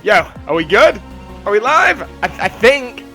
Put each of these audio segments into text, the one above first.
Yo, are we good? Are we live? I think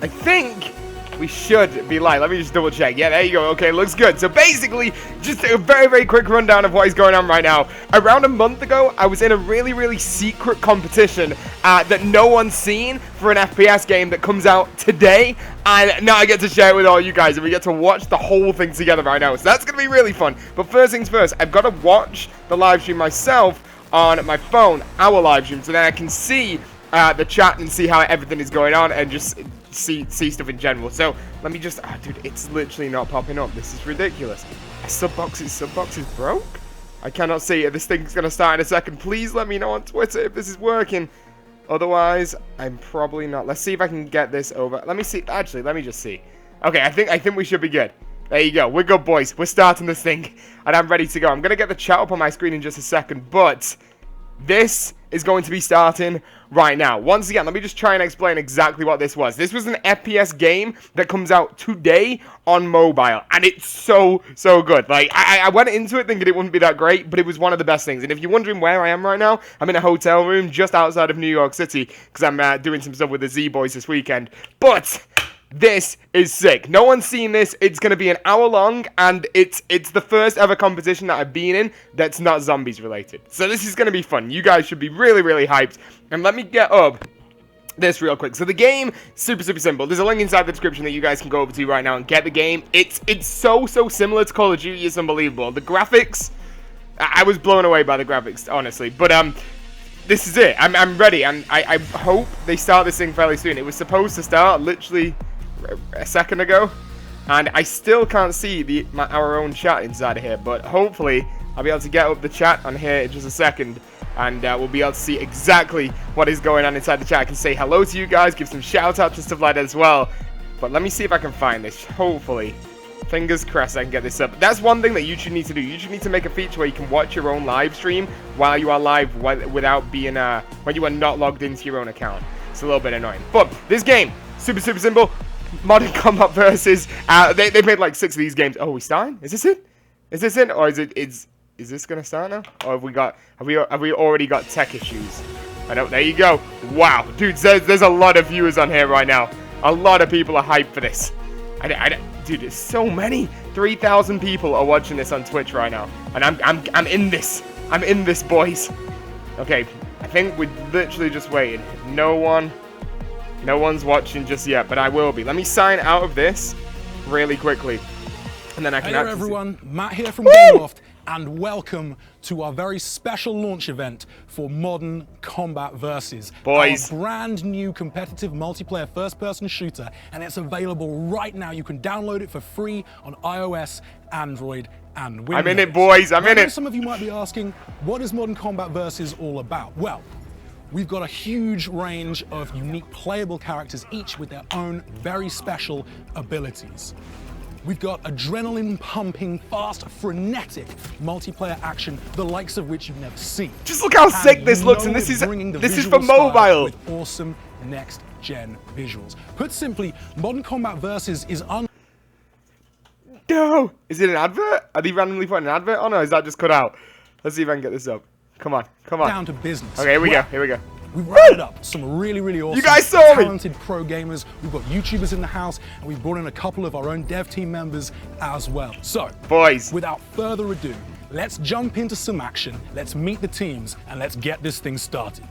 we should be live. Let me just double check. Yeah, there you go. Okay, looks good. So basically, just a very quick rundown of what is going on right now. Around a month ago, I was in a really secret competition that no one's seen for an FPS game that comes out today. And now I get to share it with all you guys, and we get to watch the whole thing together right now. So that's going to be really fun. But first things first, I've got to watch the live stream myself on my phone, our live stream, so then I can see the chat and see how everything is going on and just see stuff in general. So let me just, dude, it's literally not popping up. This is ridiculous. Subbox is broke. I cannot see it. This thing's gonna start in a second. Please let me know on Twitter if this is working. Otherwise, I'm probably not. Let's see if I can get this over. Let me see. Actually, let me just see. Okay, I think we should be good. There you go. We're good, boys. We're starting this thing, and I'm ready to go. I'm gonna get the chat up on my screen in just a second, but this is going to be starting right now. Once again, let me just try and explain exactly what this was. This was an FPS game that comes out today on mobile, and it's so good. Like, I went into it thinking it wouldn't be that great, but it was one of the best things. And if you're wondering where I am right now, I'm in a hotel room just outside of New York City, because I'm doing some stuff with the Z-Boys this weekend. But this is sick. No one's seen this. It's going to be an hour long, and it's the first ever competition that I've been in that's not zombies related. So this is going to be fun. You guys should be really hyped. And let me get up this real quick. So the game, super simple. There's a link inside the description that you guys can go over to right now and get the game. It's so similar to Call of Duty. It's unbelievable. The graphics, I was blown away by the graphics, honestly. But this is it. I'm ready, and I hope they start this thing fairly soon. It was supposed to start literally a second ago, and I still can't see our own chat inside of here, but hopefully I'll be able to get up the chat on here in just a second, and we'll be able to see exactly what is going on inside the chat. I can say hello to you guys, give some shout outs and stuff like that as well. But let me see if I can find this. Hopefully, fingers crossed, I can get this up. That's one thing that YouTube needs to do. YouTube needs to make a feature where you can watch your own live stream while you are live without being when you are not logged into your own account. It's a little bit annoying, but this game, super simple. Modern Combat versus they've made like 6 of these games. Oh, are we starting? Is this it? Is this it? Or is this gonna start now? Or have we already got tech issues? I don't. There you go. Wow, dude, there's a lot of viewers on here right now. A lot of people are hyped for this. Dude, there's so many. 3,000 people are watching this on Twitch right now, and I'm in this. I'm in this, boys. Okay, I think we literally just waited. No one's watching just yet, but I will be. Let me sign out of this really quickly, and then I can. Hey there, everyone. Matt here from GameLoft, and welcome to our very special launch event for Modern Combat Versus. Boys. Our brand new competitive multiplayer first-person shooter, and it's available right now. You can download it for free on iOS, Android, and Windows. I'm in it, boys. I'm in it. Some of you might be asking, what is Modern Combat Versus all about? Well, we've got a huge range of unique playable characters, each with their own very special abilities. We've got adrenaline-pumping, fast, frenetic multiplayer action, the likes of which you've never seen. Just look how sick this looks, and this is for mobile. With awesome next-gen visuals. Put simply, Modern Combat Versus is No! Is it an advert? Are they randomly putting an advert on, or is that just cut out? Let's see if I can get this up. Come on. down to business. Okay, here we go. We've rounded up some really awesome, you guys saw talented pro gamers. We've got YouTubers in the house, and we've brought in a couple of our own dev team members as well. So, boys, without further ado, let's jump into some action. Let's meet the teams, and let's get this thing started.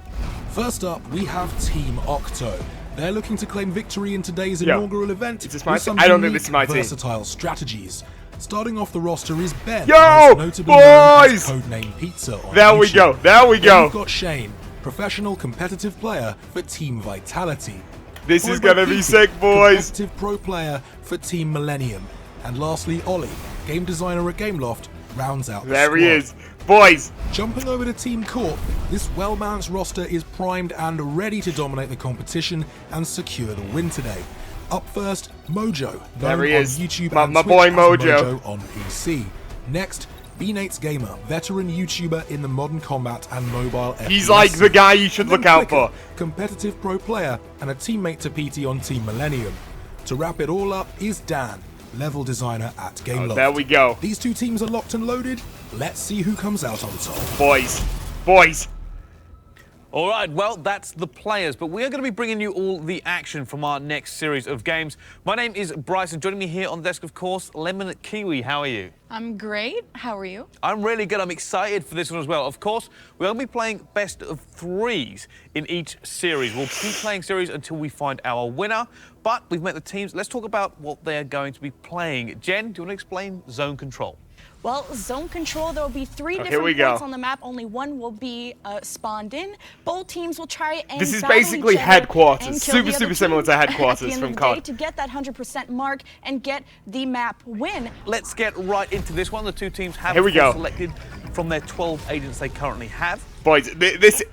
First up, we have Team Octo. They're looking to claim victory in today's inaugural event with some I don't think this is my team. Versatile strategies. Starting off the roster is Ben, yo, notably known as boys! CodeNamePizza on There we YouTube. go. Then we've got Shane, professional competitive player for Team Vitality. This is gonna be sick, boys. Competitive pro player for Team Millennium. And lastly, Ollie, game designer at GameLoft, rounds out the There squad. he is. Boys. Jumping over to Team Corp, this well-balanced roster is primed and ready to dominate the competition and secure the win today. Up first, Mojo, known on YouTube and my Twitch boy as Mojo on PC. Next, B-Nate's Gamer, veteran YouTuber in the modern combat and mobile FPS. He's like the guy you should look out for. Competitive pro player and a teammate to PT on Team Millennium. To wrap it all up is Dan, level designer at GameLoft. There we go. These two teams are locked and loaded. Let's see who comes out on top. Boys. All right, well, that's the players, but we are going to be bringing you all the action from our next series of games. My name is Bryce, and joining me here on the desk, of course, Lemon Kiwi. How are you? I'm great. How are you? I'm really good. I'm excited for this one as well. Of course, we're going to be playing best of threes in each series. We'll keep playing series until we find our winner, but we've met the teams. Let's talk about what they're going to be playing. Jen, do you want to explain zone control? Well, zone control, there will be three here different we go. points on the map. Only one will be spawned in. Both teams will try and This is battle basically each other headquarters. and kill Super, the other super similar to team headquarters at the end from of the day COD. to get that 100% mark and get the map win. Let's get right into this one. The two teams have Here we go. selected from their 12 agents they currently have. Boys,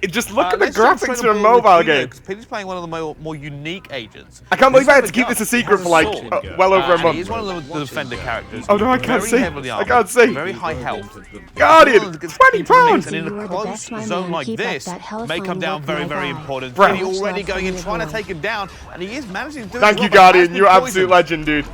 just look at the Let's jump graphics straight for a on board with mobile Peter, game. 'cause Peter's playing one of the more unique agents. I can't believe I had to He's keep got this a gun, secret has for like sword, well over a and month. He's one of the defender characters. Oh no, I can't Very see. heavily I armored, can't see. Very high health. Guardian, 20 pounds. And in a close zone like this, may come down very important. Bro. Peter already going in, trying to take him down, and he is managing to do it. Thank as you, well, but has Guardian. been You're absolute poisoned. legend, dude.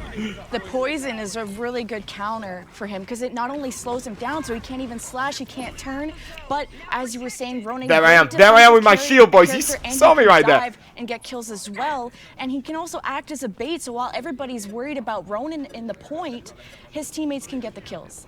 The poison is a really good counter for him because it not only slows him down so he can't even slash, he can't turn, but as you were saying, Ronan... There I am. There I am with my shield, boys. You saw me right there. And get kills as well, and he can also act as a bait, so while everybody's worried about Ronan in the point, his teammates can get the kills.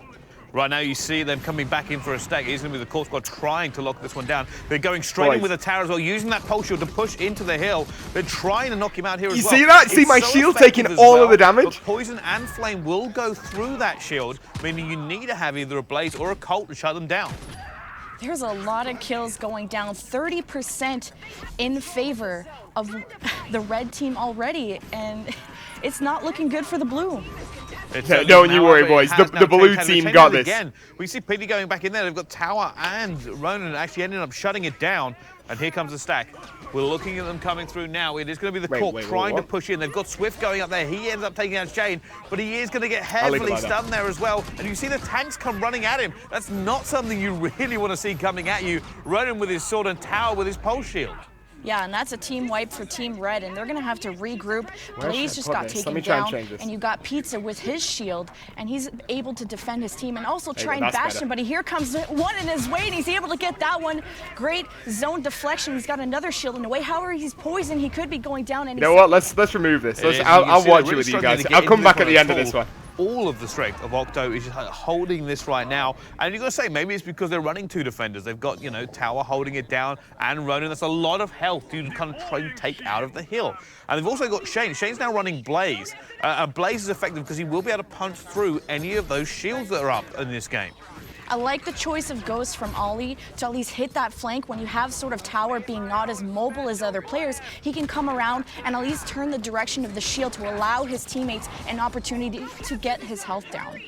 Right now, you see them coming back in for a stack. He's going to be the core squad trying to lock this one down. They're going straight in with a tower as well, using that pulse shield to push into the hill. They're trying to knock him out here as You well. see that? See It's my so shield effective taking as all well, of the damage? but poison and flame will go through that shield, meaning you need to have either a blaze or a cult to shut them down. There's a lot of kills going down, 30% in favor of the red team already, and it's not looking good for the blue. Don't you worry, boys. The blue team got this. Again. We see Petey going back in there. They've got Tower and Ronan actually ending up shutting it down, and here comes the stack. We're looking at them coming through now. It is going to be the Corp trying to push in. They've got Swift going up there. He ends up taking out Shane, but he is going to get heavily stunned there as well. And you see the tanks come running at him. That's not something you really want to see coming at you. Ronan with his sword and Tower with his pulse shield. Yeah, and that's a team wipe for Team Red, and they're going to have to regroup. Blaze just got taken down, and you got Pizza with his shield, and he's able to defend his team and also try and bash him, but here comes one in his way, and he's able to get that one. Great zone deflection. He's got another shield in the way. However, he's poisoned. He could be going down. And you know what? Let's remove this. I'll watch it with you guys. I'll come back at the end of this one. All of the strength of Octo is just holding this right now. And you've got to say, maybe it's because they're running two defenders. They've got, you know, Tower holding it down and Ronan. That's a lot of health to kind of try and take out of the hill. And they've also got Shane. Shane's now running Blaze. Blaze is effective because he will be able to punch through any of those shields that are up in this game. I like the choice of Ghost from Ollie to at least hit that flank when you have sort of Tower being not as mobile as other players. He can come around and at least turn the direction of the shield to allow his teammates an opportunity to get his health down.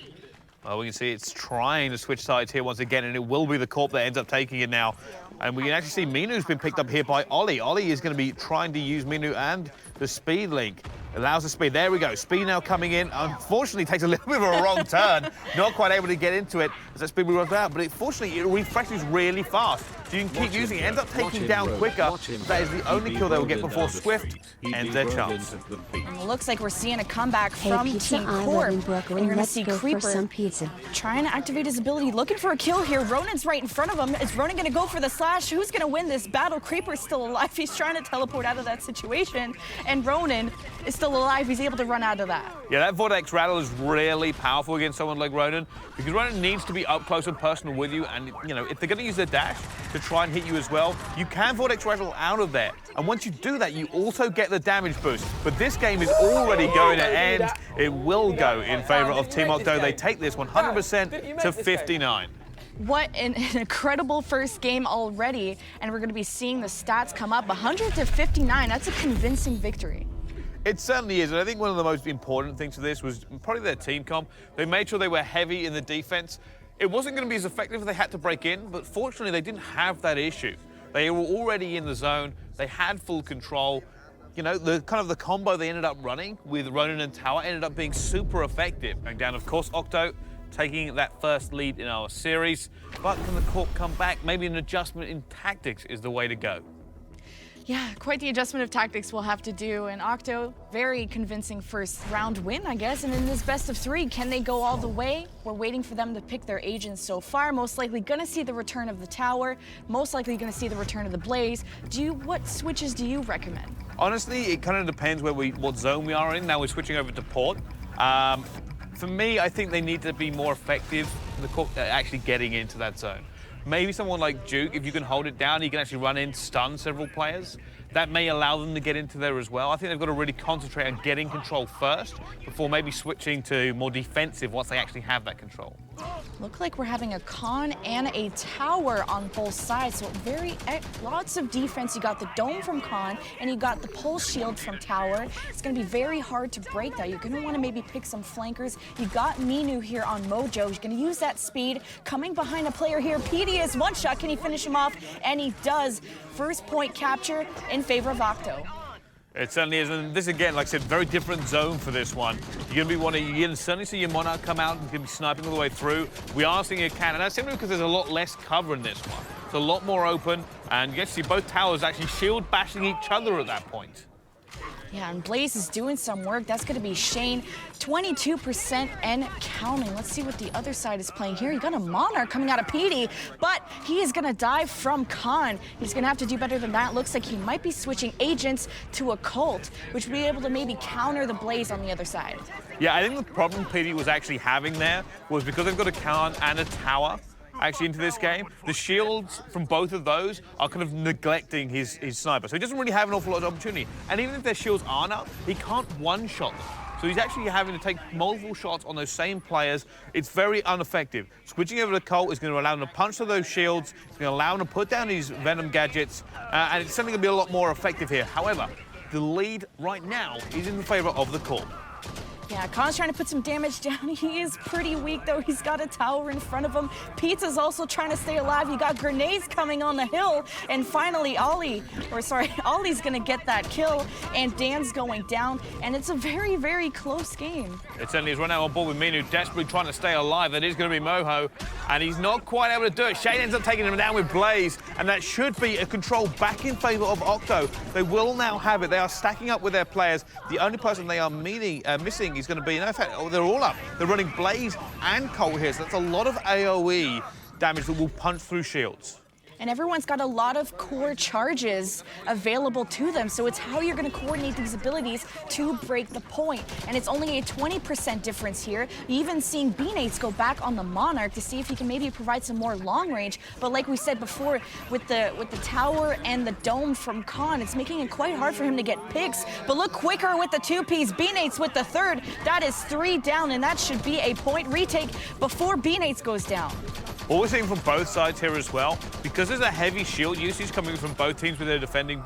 Well, we can see it's trying to switch sides here once again, and it will be the Corp that ends up taking it now. And we can actually see Minu's been picked up here by Ollie. Ollie is going to be trying to use Minu and the speed link. Allows the speed. There we go. Speed now coming in. Unfortunately, takes a little bit of a wrong turn. Not quite able to get into it as that speed runs out. But fortunately, it refreshes really fast. So you can keep using it. Ends up taking down quicker. That is the only kill they will get before Swift ends their chance. And it looks like we're seeing a comeback from Team Corp. And you're going to see Creeper trying to activate his ability. Looking for a kill here. Ronan's right in front of him. Is Ronan going to go for the slash? Who's going to win this battle? Creeper's still alive. He's trying to teleport out of that situation. And Ronan is still alive. He's able to run out of that. Yeah, that Vortex Rattle is really powerful against someone like Ronan because Ronan needs to be up close and personal with you. And, you know, if they're going to use their dash to try and hit you as well, you can Vortex Rattle out of there. And once you do that, you also get the damage boost. But this game is already going to end. It will go in favor of Team Octo. They take this 100% to 59. What an incredible first game already. And we're going to be seeing the stats come up. 100 to 59. That's a convincing victory. It certainly is, and I think one of the most important things for this was probably their team comp. They made sure they were heavy in the defense. It wasn't going to be as effective if they had to break in, but fortunately they didn't have that issue. They were already in the zone. They had full control. You know, the kind of the combo they ended up running with Ronan and Tower ended up being super effective. Going down, of course, Octo taking that first lead in our series. But can the Corp come back? Maybe an adjustment in tactics is the way to go. Yeah, quite the adjustment of tactics we'll have to do. And Octo, very convincing first round win, I guess. And in this best of 3, can they go all the way? We're waiting for them to pick their agents so far. Most likely gonna see the return of the tower. Most likely gonna see the return of the Blaze. What switches do you recommend? Honestly, it kind of depends what zone we are in. Now we're switching over to port. For me, I think they need to be more effective actually getting into that zone. Maybe someone like Duke, if you can hold it down, he can actually run in, stun several players. That may allow them to get into there as well. I think they've got to really concentrate on getting control first before maybe switching to more defensive once they actually have that control. Look like we're having a con and a tower on both sides, so lots of defense. You got the dome from con, and you got the pulse shield from tower. It's going to be very hard to break that. You're going to want to maybe pick some flankers. You got Minu here on Mojo. He's going to use that speed. Coming behind a player here, PD is one shot. Can he finish him off? And he does. First point capture in favor of Octo. It certainly is, and this again, like I said, very different zone for this one. You're going to certainly see your Monarch come out and going to be sniping all the way through. We are seeing a cannon. That's simply because there's a lot less cover in this one. It's a lot more open, and you get to see both towers actually shield bashing each other at that point. Yeah, and Blaze is doing some work. That's going to be Shane, 22% and counting. Let's see what the other side is playing here. You got a Monarch coming out of PD, but he is going to die from Khan. He's going to have to do better than that. Looks like he might be switching agents to a Cult, which would be able to maybe counter the Blaze on the other side. Yeah, I think the problem PD was actually having there was because they've got a Khan and a tower actually into this game, the shields from both of those are kind of neglecting his sniper. So he doesn't really have an awful lot of opportunity. And even if their shields aren't up, he can't one-shot them. So he's actually having to take multiple shots on those same players. It's very ineffective. Switching over to Colt is going to allow him to punch through those shields. It's going to allow him to put down his Venom gadgets. And it's certainly going to be a lot more effective here. However, the lead right now is in the favor of the Colt. Yeah, Khan's trying to put some damage down. He is pretty weak, though. He's got a tower in front of him. Pizza's also trying to stay alive. You got grenades coming on the hill. And finally, Ollie's going to get that kill. And Dan's going down. And it's a very, very close game. It certainly is. Right now on board with Minu, desperately trying to stay alive. That is going to be Moho. And he's not quite able to do it. Shane ends up taking him down with Blaze. And that should be a control back in favor of Octo. They will now have it. They are stacking up with their players. The only person they are missing is going to be, in fact, they're all up. They're running Blaze and Colt here, so that's a lot of AoE damage that will punch through shields. And everyone's got a lot of core charges available to them, so it's how you're going to coordinate these abilities to break the point. And it's only a 20% difference here. Even seeing B-Nates go back on the Monarch to see if he can maybe provide some more long range. But like we said before, with the tower and the dome from Khan, it's making it quite hard for him to get picks. But look quicker with the 2-piece, B-Nates with the third. That is 3 down, and that should be a point retake before B-Nates goes down. What we're seeing from both sides here as well, because there's a heavy shield usage coming from both teams with their defending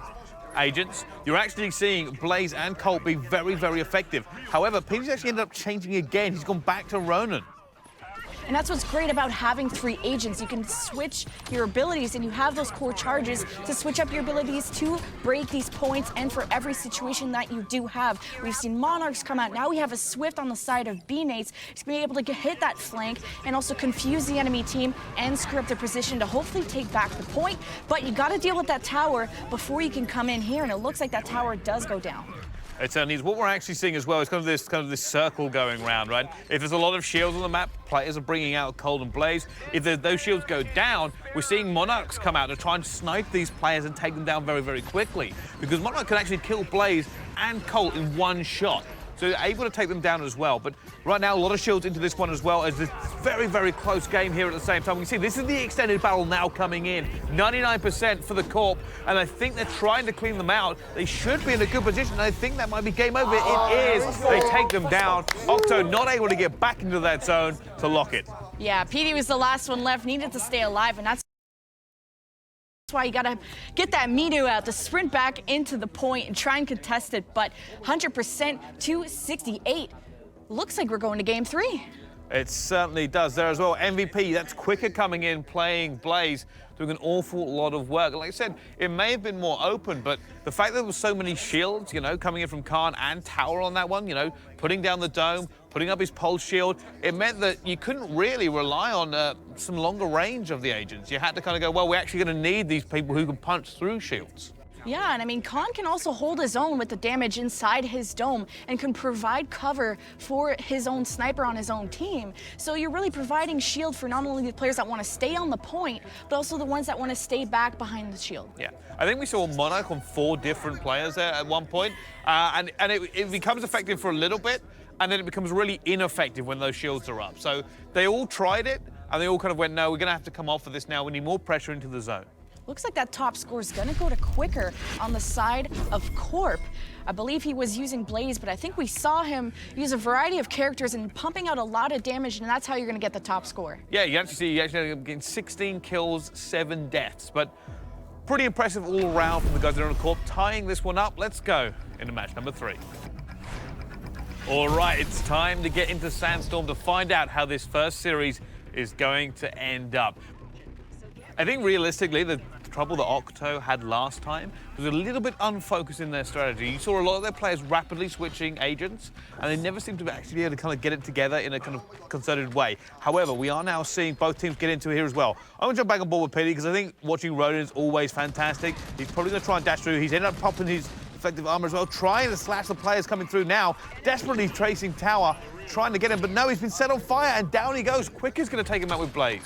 agents, you're actually seeing Blaze and Colt be very, very effective. However, PD's actually ended up changing again. He's gone back to Ronan. And that's what's great about having 3 agents. You can switch your abilities, and you have those core charges to switch up your abilities to break these points and for every situation that you do have. We've seen Monarchs come out. Now we have a Swift on the side of B-Nates. He's going to be able to hit that flank and also confuse the enemy team and screw up their position to hopefully take back the point. But you got to deal with that tower before you can come in here, and it looks like that tower does go down. It certainly is. What we're actually seeing as well is kind of this circle going around, right? If there's a lot of shields on the map, players are bringing out Cold and Blaze. If those shields go down, we're seeing Monarchs come out to try and snipe these players and take them down very, very quickly. Because Monarch can actually kill Blaze and Colt in one shot. So they're able to take them down as well. But right now, a lot of shields into this one as well, as this very, very close game here at the same time. We can see this is the extended battle now coming in. 99% for the Corp, and I think they're trying to clean them out. They should be in a good position, and I think that might be game over. It is. They take them down. Octo not able to get back into that zone to lock it. Yeah, PD was the last one left, needed to stay alive, and that's why you gotta get that Minu out to sprint back into the point and try and contest it. But 100% to 68. Looks like we're going to game 3. It certainly does there as well. MVP, that's quicker coming in, playing Blaze, doing an awful lot of work. Like I said, it may have been more open, but the fact that there was so many shields, you know, coming in from Khan and Tower on that one, you know, putting down the dome, putting up his pulse shield, it meant that you couldn't really rely on some longer range of the agents. You had to kind of go, well, we're actually going to need these people who can punch through shields. Yeah, and I mean, Khan can also hold his own with the damage inside his dome and can provide cover for his own sniper on his own team. So you're really providing shield for not only the players that want to stay on the point, but also the ones that want to stay back behind the shield. Yeah, I think we saw Monarch on 4 different players there at one point, and it becomes effective for a little bit, and then it becomes really ineffective when those shields are up. So they all tried it, and they all kind of went, no, we're going to have to come off of this now. We need more pressure into the zone. Looks like that top score is gonna go to Quicker on the side of Corp. I believe he was using Blaze, but I think we saw him use a variety of characters and pumping out a lot of damage, and that's how you're gonna get the top score. Yeah, you actually see, getting 16 kills, 7 deaths, but pretty impressive all around from the guys that are on the Corp. Tying this one up, let's go into match number 3. All right, it's time to get into Sandstorm to find out how this first series is going to end up. I think realistically, the trouble that Octo had last time was a little bit unfocused in their strategy. You saw a lot of their players rapidly switching agents, and they never seemed to actually be able to kind of get it together in a kind of concerted way. However, we are now seeing both teams get into it here as well. I'm going to jump back on board with Petey because I think watching Ronin is always fantastic. He's probably going to try and dash through. He's ended up popping his effective armor as well, trying to slash the players coming through now, desperately tracing Tower, trying to get him, but no, he's been set on fire, and down he goes. Quicker's going to take him out with Blaze.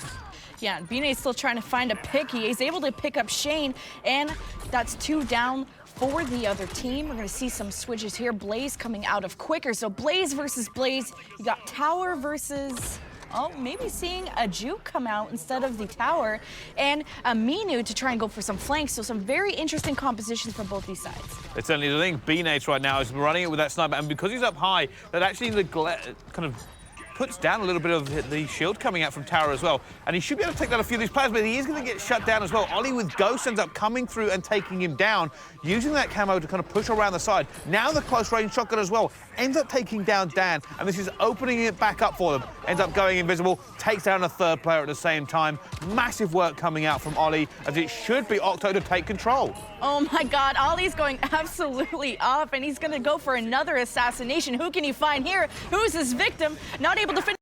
Yeah, and BNA's still trying to find a pick. He's able to pick up Shane, and that's 2 down for the other team. We're going to see some switches here. Blaze coming out of Quicker. So Blaze versus Blaze. You got Tower versus... oh, maybe seeing a Juke come out instead of the Tower, and a Minu to try and go for some flanks. So some very interesting compositions from both these sides. It's certainly the thing. B-Nate right now is running it with that sniper, and because he's up high, that actually kind of puts down a little bit of the shield coming out from Tower as well. And he should be able to take down a few of these players, but he is going to get shut down as well. Ollie with Ghost ends up coming through and taking him down, using that camo to kind of push around the side. Now the close range shotgun as well ends up taking down Dan, and this is opening it back up for them. Ends up going invisible, takes down a 3rd player at the same time. Massive work coming out from Ollie, as it should be Octo to take control. Oh my God, Ollie's going absolutely off, and he's going to go for another assassination. Who can he find here? Who's his victim? Not able to finish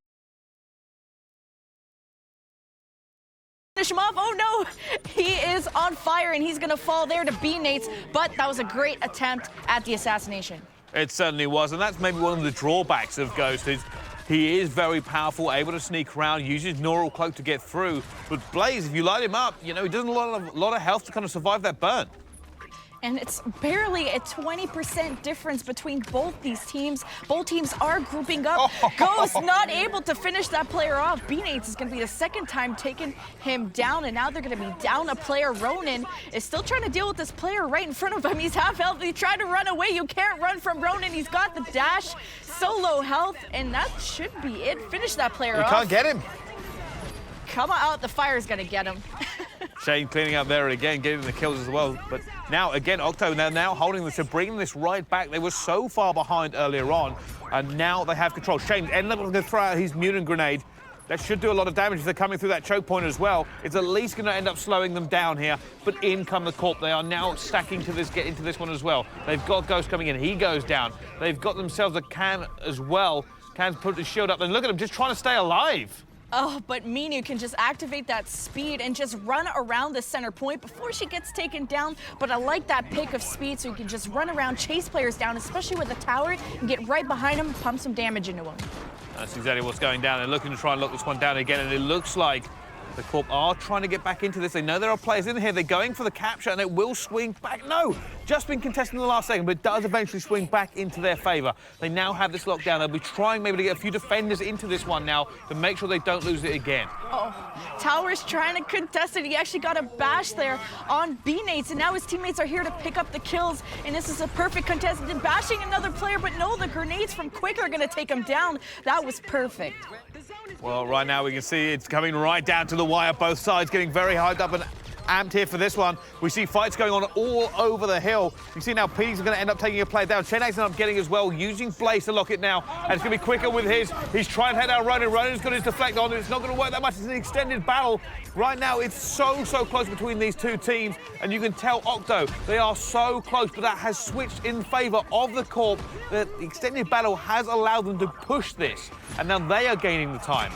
him off. Oh no, he is on fire, and he's going to fall there to B-Nates, but that was a great attempt at the assassination. It certainly was, and that's maybe one of the drawbacks of Ghost is he is very powerful, able to sneak around, uses Neural Cloak to get through. But Blaze, if you light him up, you know, he doesn't have a lot of health to kind of survive that burn. And it's barely a 20% difference between both these teams. Both teams are grouping up. Ghost not able to finish that player off. B-Nates is going to be the 2nd time taking him down, and now they're going to be down a player. Ronin is still trying to deal with this player right in front of him. He's half health. He tried to run away. You can't run from Ronin. He's got the dash, so low health, and that should be it. Finish that player off. You can't get him. Come on, the fire's going to get him. Shane cleaning up there again, getting the kills as well. But now, again, Octo now holding this, bringing this right back. They were so far behind earlier on, and now they have control. Shane ended up going to throw out his mutant grenade. That should do a lot of damage if they're coming through that choke point as well. It's at least going to end up slowing them down here. But in come the Corp. They are now stacking to this, get into this one as well. They've got Ghost coming in. He goes down. They've got themselves a Can as well. Can's put his shield up, and look at him just trying to stay alive. Oh, but Minu can just activate that speed and just run around the center point before she gets taken down. But I like that pick of speed, so you can just run around, chase players down, especially with the tower, and get right behind them and pump some damage into them. That's exactly what's going down. They're looking to try and lock this one down again, and it looks like the Corp are trying to get back into this. They know there are players in here. They're going for the capture, and it will swing back. No, just been contested in the last second, but it does eventually swing back into their favor. They now have this lockdown. They'll be trying maybe to get a few defenders into this one now to make sure they don't lose it again. Oh, Tower's trying to contest it. He actually got a bash there on B-Nates, and now his teammates are here to pick up the kills, and this is a perfect contest. And bashing another player, but no, the grenades from Quick are going to take him down. That was perfect. Well, right now we can see it's coming right down to the wire. Both sides getting very hyped up and amped here for this one. We see fights going on all over the hill. You see now Petey's going to end up taking a player down. Shenak's end up getting as well, using Blaze to lock it now. And it's going to be quicker with his. He's trying to head out Ronin. Ronin's got his deflect on. It's not going to work that much. It's an extended battle. Right now, it's so close between these two teams. And you can tell Octo, they are so close, but that has switched in favor of the Corp. The extended battle has allowed them to push this. And now they are gaining the time.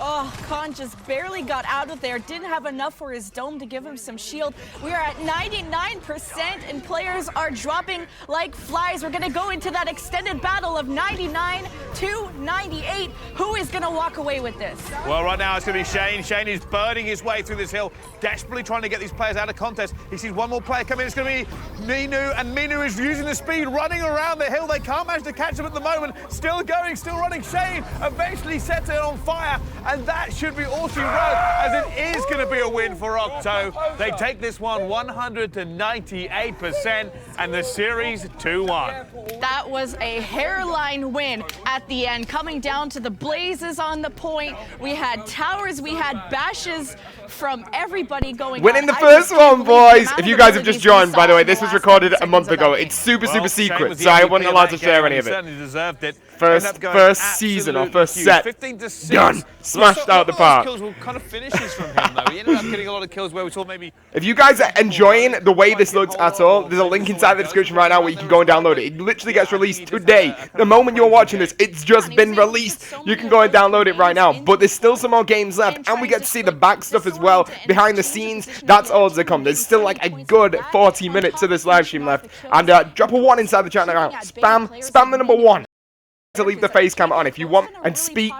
Oh, Khan just barely got out of there. Didn't have enough for his dome to give him some shield. We are at 99% and players are dropping like flies. We're going to go into that extended battle of 99 to 98. Who is going to walk away with this? Well, right now it's going to be Shane. Shane is burning his way through this hill, desperately trying to get these players out of contest. He sees one more player come in. It's going to be Minu, and Minu is using the speed, running around the hill. They can't manage to catch him at the moment. Still going, still running. Shane eventually sets it on fire, and that should be all she wrote, as it is going to be a win for Octo. They take this one 100 to 98%, and the series 2-1. That was a hairline win at the end, coming down to the Blazes on the point. We had towers, we had bashes from everybody going. Winning the first one, boys. If you guys have just joined, by the way, this was recorded a month ago. It's super secret, so I wasn't allowed to share any of it. Certainly deserved it. First season or first set, done, smashed out the park. Kills were kind of finishes from him though. He ended up getting a lot of kills where we saw maybe. If you guys are enjoying the way this looks at all, there's a link inside the description right now where you can go and download it. It literally gets released today. The moment you're watching this, it's just been released. You can go and download it right now. But there's still some more games left, and we get to see the back stuff as well, behind the scenes. That's all to come. There's still like a good 40 minutes of this live stream left, and drop a 1 inside the chat now. Spam the number 1 to leave the face cam on if you want and speak.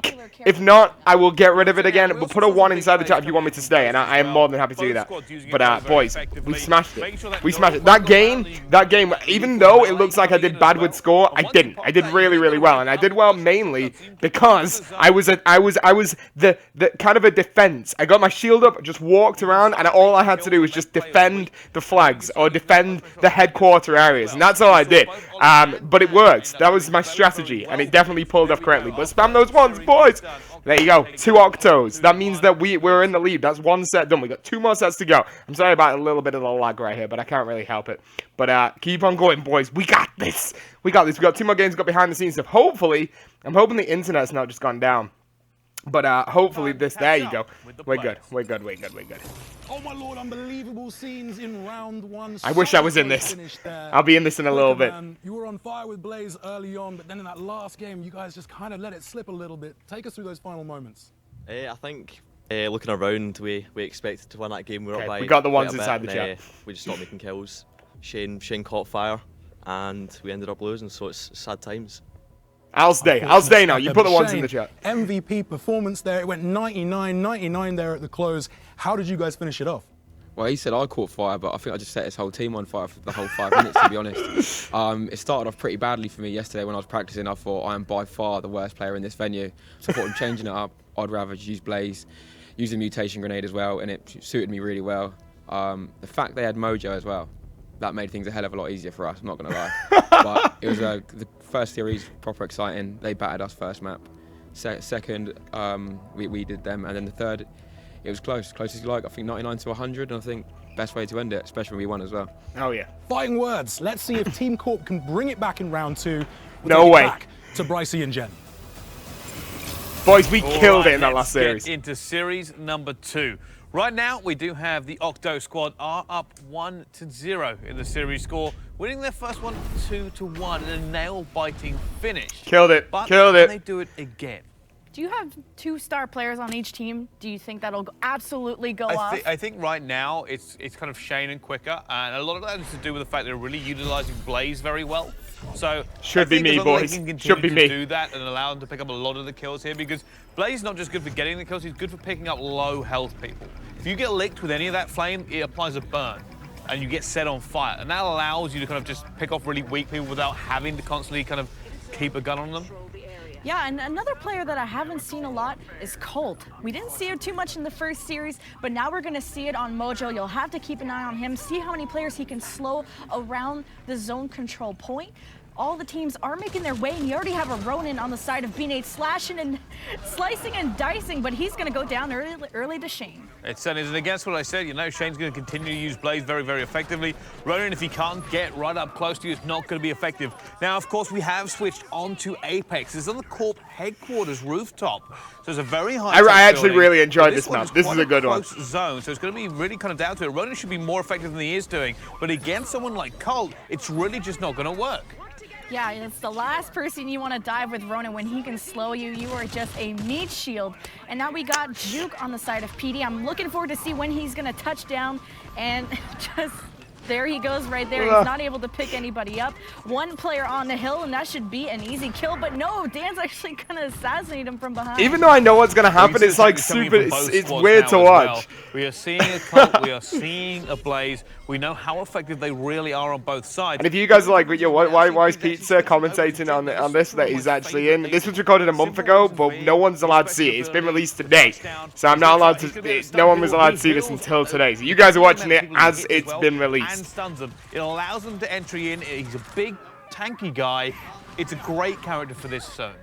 If not, I will get rid of it again, but put a 1 inside the chat if you want me to stay, and I am more than happy to do that. But boys, we smashed it. We smashed it. That game, even though it looks like I did bad with score, I didn't. I did really well, and I did well mainly because I was the kind of a defense. I got my shield up, just walked around, and all I had to do was just defend the flags or defend the headquarter areas, and that's all I did. But it worked. That was my strategy, and it definitely pulled off correctly. But spam those 1s, boys. There you go, 2 Octos. That means that we're in the lead. That's 1 set done. We got 2 more sets to go. I'm sorry about a little bit of the lag right here, but I can't really help it. But keep on going, boys. We got this. We got 2 more games. Got behind the scenes stuff. Hopefully, I'm hoping the internet's not just gone down. But hopefully this. There you go. We're good. Oh my lord, unbelievable scenes in round 1. I wish I was in this. I'll be in this in a little bit. You were on fire with Blaze early on, but then in that last game, you guys just kind of let it slip a little bit. Take us through those final moments. I think looking around, we expected to win that game. We were up by we got the 1s inside the chat. We just stopped making kills. Shane caught fire, and we ended up losing. So it's sad times. I'll stay now. You put the 1s in the chat. MVP performance there. It went 99 there at the close. How did you guys finish it off? Well, he said I caught fire, but I think I just set his whole team on fire for the whole 5 minutes, to be honest. It started off pretty badly for me yesterday when I was practicing. I thought I am by far the worst player in this venue. So I thought I'm changing it up. I'd rather just use Blaze, use a mutation grenade as well, and it suited me really well. The fact they had Mojo as well, that made things a hell of a lot easier for us, I'm not going to lie. But it was the first series, proper exciting. They battered us first map. Second, we did them, and then the third, it was close as you like. I think 99 to 100, and I think best way to end it, especially when we won as well. Oh yeah. Fighting words. Let's see if Team Corp can bring it back in round 2. No way. Back to Brycey and Jen. Boys, we killed it in that last series. Get into series number 2. Right now, we do have the Octo squad are up 1-0 in the series score, winning their first one 2-1 in a nail-biting finish. Killed it. But Killed it. Can they do it again? Do you have 2 star players on each team? Do you think that'll absolutely go off? I think right now it's kind of Shane and Quicker, and a lot of that is to do with the fact they're really utilizing Blaze very well. So should be me, boys. Should be me. Do that and allow them to pick up a lot of the kills here, because Blaze is not just good for getting the kills; he's good for picking up low health people. If you get licked with any of that flame, it applies a burn, and you get set on fire, and that allows you to kind of just pick off really weak people without having to constantly kind of keep a gun on them. Yeah, and another player that I haven't seen a lot is Colt. We didn't see it too much in the first series, but now we're going to see it on Mojo. You'll have to keep an eye on him, see how many players he can slow around the zone control point. All the teams are making their way, and you already have a Ronin on the side of B8 slashing and slicing and dicing, but he's going to go down early to Shane. It certainly isn't against what I said. You know, Shane's going to continue to use Blaze very, very effectively. Ronin, if he can't get right up close to you, it's not going to be effective. Now, of course, we have switched on to Apex. It's on the Corp headquarters rooftop. So it's a very high. I actually really enjoyed this map. This is a good one. Zone, so it's going to be really kind of down to it. Ronin should be more effective than he is doing, but against someone like Colt, it's really just not going to work. Yeah, it's the last person you want to dive with, Ronan. When he can slow you, you are just a meat shield. And now we got Juke on the side of PD. I'm looking forward to see when he's going to touch down, and just there he goes right there. He's not able to pick anybody up. One player on the hill, and that should be an easy kill. But no, Dan's actually going to assassinate him from behind. Even though I know what's going to happen, it's like super, it's weird to watch. Well. We are seeing a Colt, we are seeing a Blaze. We know how effective they really are on both sides. And if you guys are like, yo, why is Pizza commentating on this that he's actually in? This was recorded a month ago, but no one's allowed to see it. It's been released today. So I'm not allowed to, no one was allowed to see this until today. So you guys are watching it as it's been released. And stuns them. It allows them to entry in. He's a big, tanky guy. It's a great character for this zone.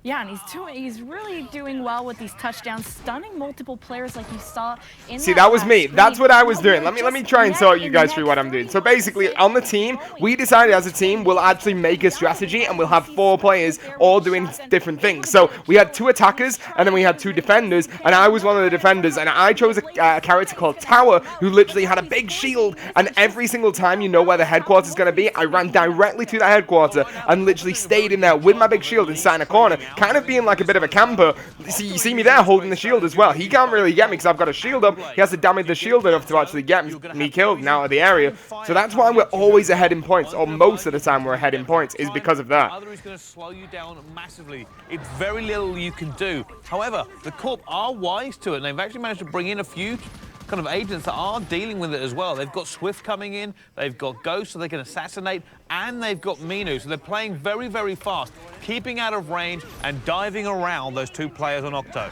Yeah, and he's really doing well with these touchdowns, stunning multiple players like you saw in See, that was me. That's what I was doing. Let me try and talk you guys through what I'm doing. So basically, on the team, we decided as a team, we'll actually make a strategy, and we'll have 4 players all doing different things. So we had 2 attackers, and then we had 2 defenders, and I was one of the defenders, and I chose a character called Tower, who literally had a big shield, and every single time you know where the headquarters is going to be, I ran directly to the headquarters and literally stayed in there with my big shield and sat in a corner, kind of being like a bit of a camper. You see me there holding the shield as well. He can't really get me because I've got a shield up. He has to damage the shield enough to actually get me killed and out of the area. So that's why we're always ahead in points, or most of the time we're ahead in points, is because of that. Other is going to slow you down massively. It's very little you can do. However, the Corp are wise to it, and they've actually managed to bring in a few kind of agents that are dealing with it as well. They've got Swift coming in, they've got Ghost so they can assassinate, and they've got Minu, so they're playing very, very fast, keeping out of range and diving around those 2 players on Octo.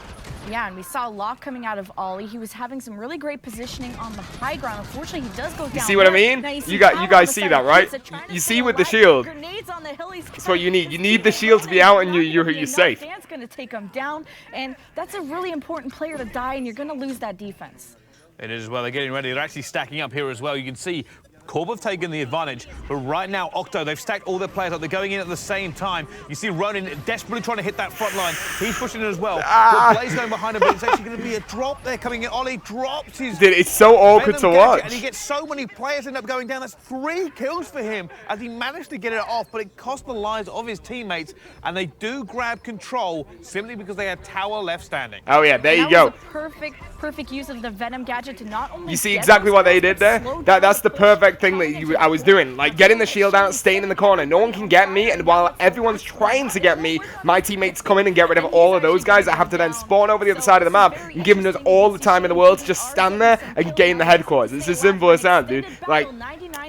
Yeah, and we saw Locke coming out of Ollie. He was having some really great positioning on the high ground. Unfortunately, he does go down. You see what I mean? You guys see that, right? You see with the shield. That's what you need. You need the shield to be out, and you're safe. Dan's going to take him down, and that's a really important player to die, and you're going to lose that defense. It is as well. They're getting ready. They're actually stacking up here as well. You can see Corp have taken the advantage, but right now, Octo, they've stacked all their players up. They're going in at the same time. You see Ronan desperately trying to hit that front line. He's pushing it as well. But Blaze going behind him, but it's actually going to be a drop there coming in. Ollie drops his... Dude, it's so awkward to watch. And he gets so many players end up going down. That's 3 kills for him as he managed to get it off, but it cost the lives of his teammates, and they do grab control simply because they had Tower left standing. Oh, yeah, there you go. Perfect use of the Venom gadget to not only... You see exactly what they did there? That's the perfect thing that I was doing. Like, getting the shield out, staying in the corner. No one can get me, and while everyone's trying to get me, my teammates come in and get rid of all of those guys that have to then spawn over the other side of the map and giving us all the time in the world to just stand there and gain the headquarters. It's as simple as that, dude. Like,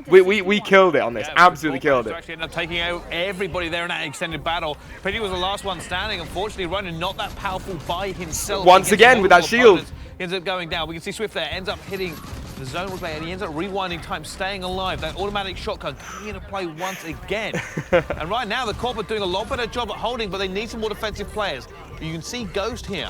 we killed it on this. Absolutely killed it. Actually ended up taking out everybody there in that extended battle. Pretty was the last one standing. Unfortunately, Ronan not that powerful by himself. Once again with that shield. He ends up going down. We can see Swift there ends up hitting the zone play, and he ends up rewinding time, staying alive. That automatic shotgun coming into play once again. And right now, the Corp are doing a lot better job at holding, but they need some more defensive players. You can see Ghost here.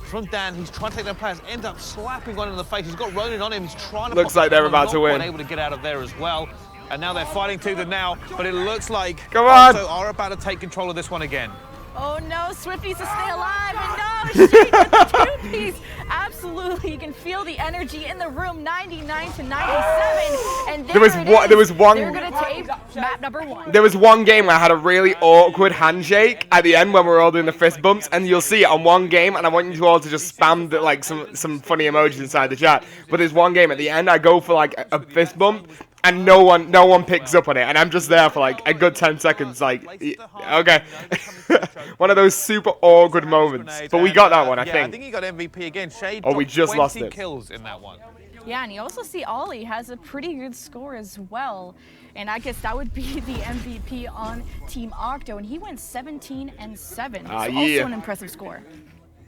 From Dan, he's trying to take their players, ends up slapping one in the face. He's got Ronan on him. He's trying to... Looks like they're about to win. Able to get out of there as well. And now they're fighting tooth and nail, but it looks like Come on. also are about to take control of this one again. Oh no, Swift needs to stay alive, and no, Shake with the 2-piece. Absolutely, you can feel the energy in the room, 99 to 97, and there was one. They're gonna take map number 1. There was one game where I had a really awkward handshake at the end when we were all doing the fist bumps, and you'll see it on one game, and I want you all to just spam like some funny emojis inside the chat. But there's one game at the end, I go for like a fist bump, and no one picks up on it, and I'm just there for like a good 10 seconds, like, okay. One of those super awkward moments. But we got that one, I think. I think he got MVP again. Shade we just lost it. Kills in that one. Yeah, and you also see Ollie has a pretty good score as well. And I guess that would be the MVP on Team Octo, and he went 17-7. So also an impressive score.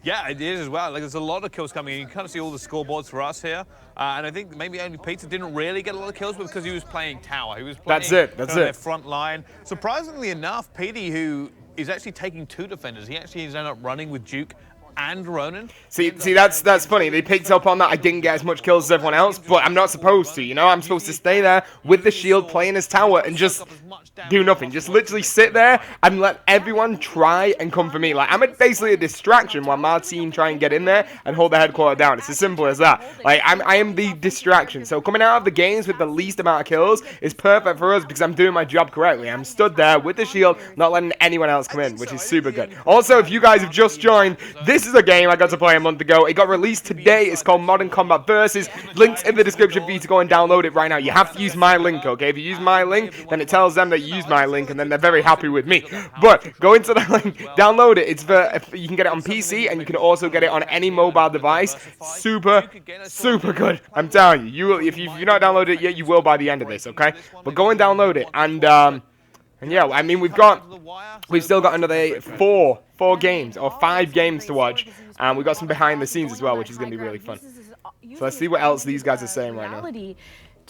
Yeah, it is as well. Like, there's a lot of kills coming in. You can kind of see all the scoreboards for us here. And I think maybe only Pizza didn't really get a lot of kills because he was playing Tower. He was playing their front line. Surprisingly enough, PD, who is actually taking 2 defenders, he actually ended up running with Duke and Ronin. See, that's funny. They picked up on that. I didn't get as much kills as everyone else, but I'm not supposed to, you know? I'm supposed to stay there with the shield, playing as tower, and just do nothing. Just literally sit there and let everyone try and come for me. Like, I'm basically a distraction while my team try and get in there and hold the headquarter down. It's as simple as that. Like, I am the distraction. So coming out of the games with the least amount of kills is perfect for us because I'm doing my job correctly. I'm stood there with the shield, not letting anyone else come in, which is super good. Also, if you guys have just joined, this is a game I got to play a month ago. It got released today. It's called Modern Combat Versus. Links in the description for you to go and download it right now. You have to use my link, okay? If you use my link, then it tells them that you use my link, and then they're very happy with me. But go into the link, download it. It's you can get it on PC, and you can also get it on any mobile device. Super good. I'm telling you, you will, if you're not downloaded it yet, you will by the end of this, okay? But go and download it, and yeah, I mean, we've still got another four games or 5 games to watch, and we've got some behind the scenes as well, which is going to be really fun. So let's see what else these guys are saying right now.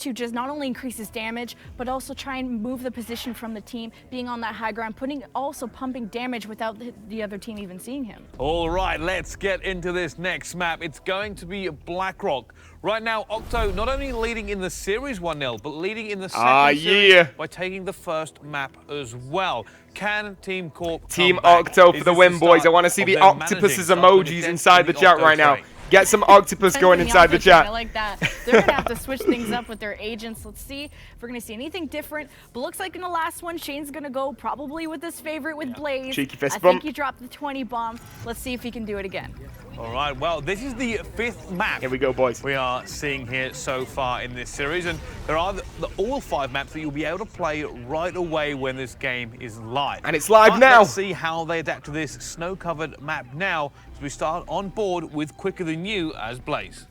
To just not only increase his damage, but also try and move the position from the team, being on that high ground, also pumping damage without the other team even seeing him. All right, let's get into this next map. It's going to be BlackRock. Right now, Octo not only leading in the series 1-0, but leading in the second series by taking the first map as well. Can Team Corp Team Octo for the win, boys? I want to see the octopus's emojis inside the chat right now. Get some octopus going inside the chat. I like that. They're going to have to switch things up with their agents. Let's see if we're going to see anything different. But looks like in the last one, Shane's going to go probably with his favorite with Blaze. Cheeky fist I bump. think he dropped the 20 bomb. Let's see if he can do it again. All right, well, this is the 5th map. Here we go, boys. We are seeing here so far in this series, and there are all 5 maps that you'll be able to play right away when this game is live. And it's live now. Let's see how they adapt to this snow-covered map now as we start on board with Quicker Than You as Blaze.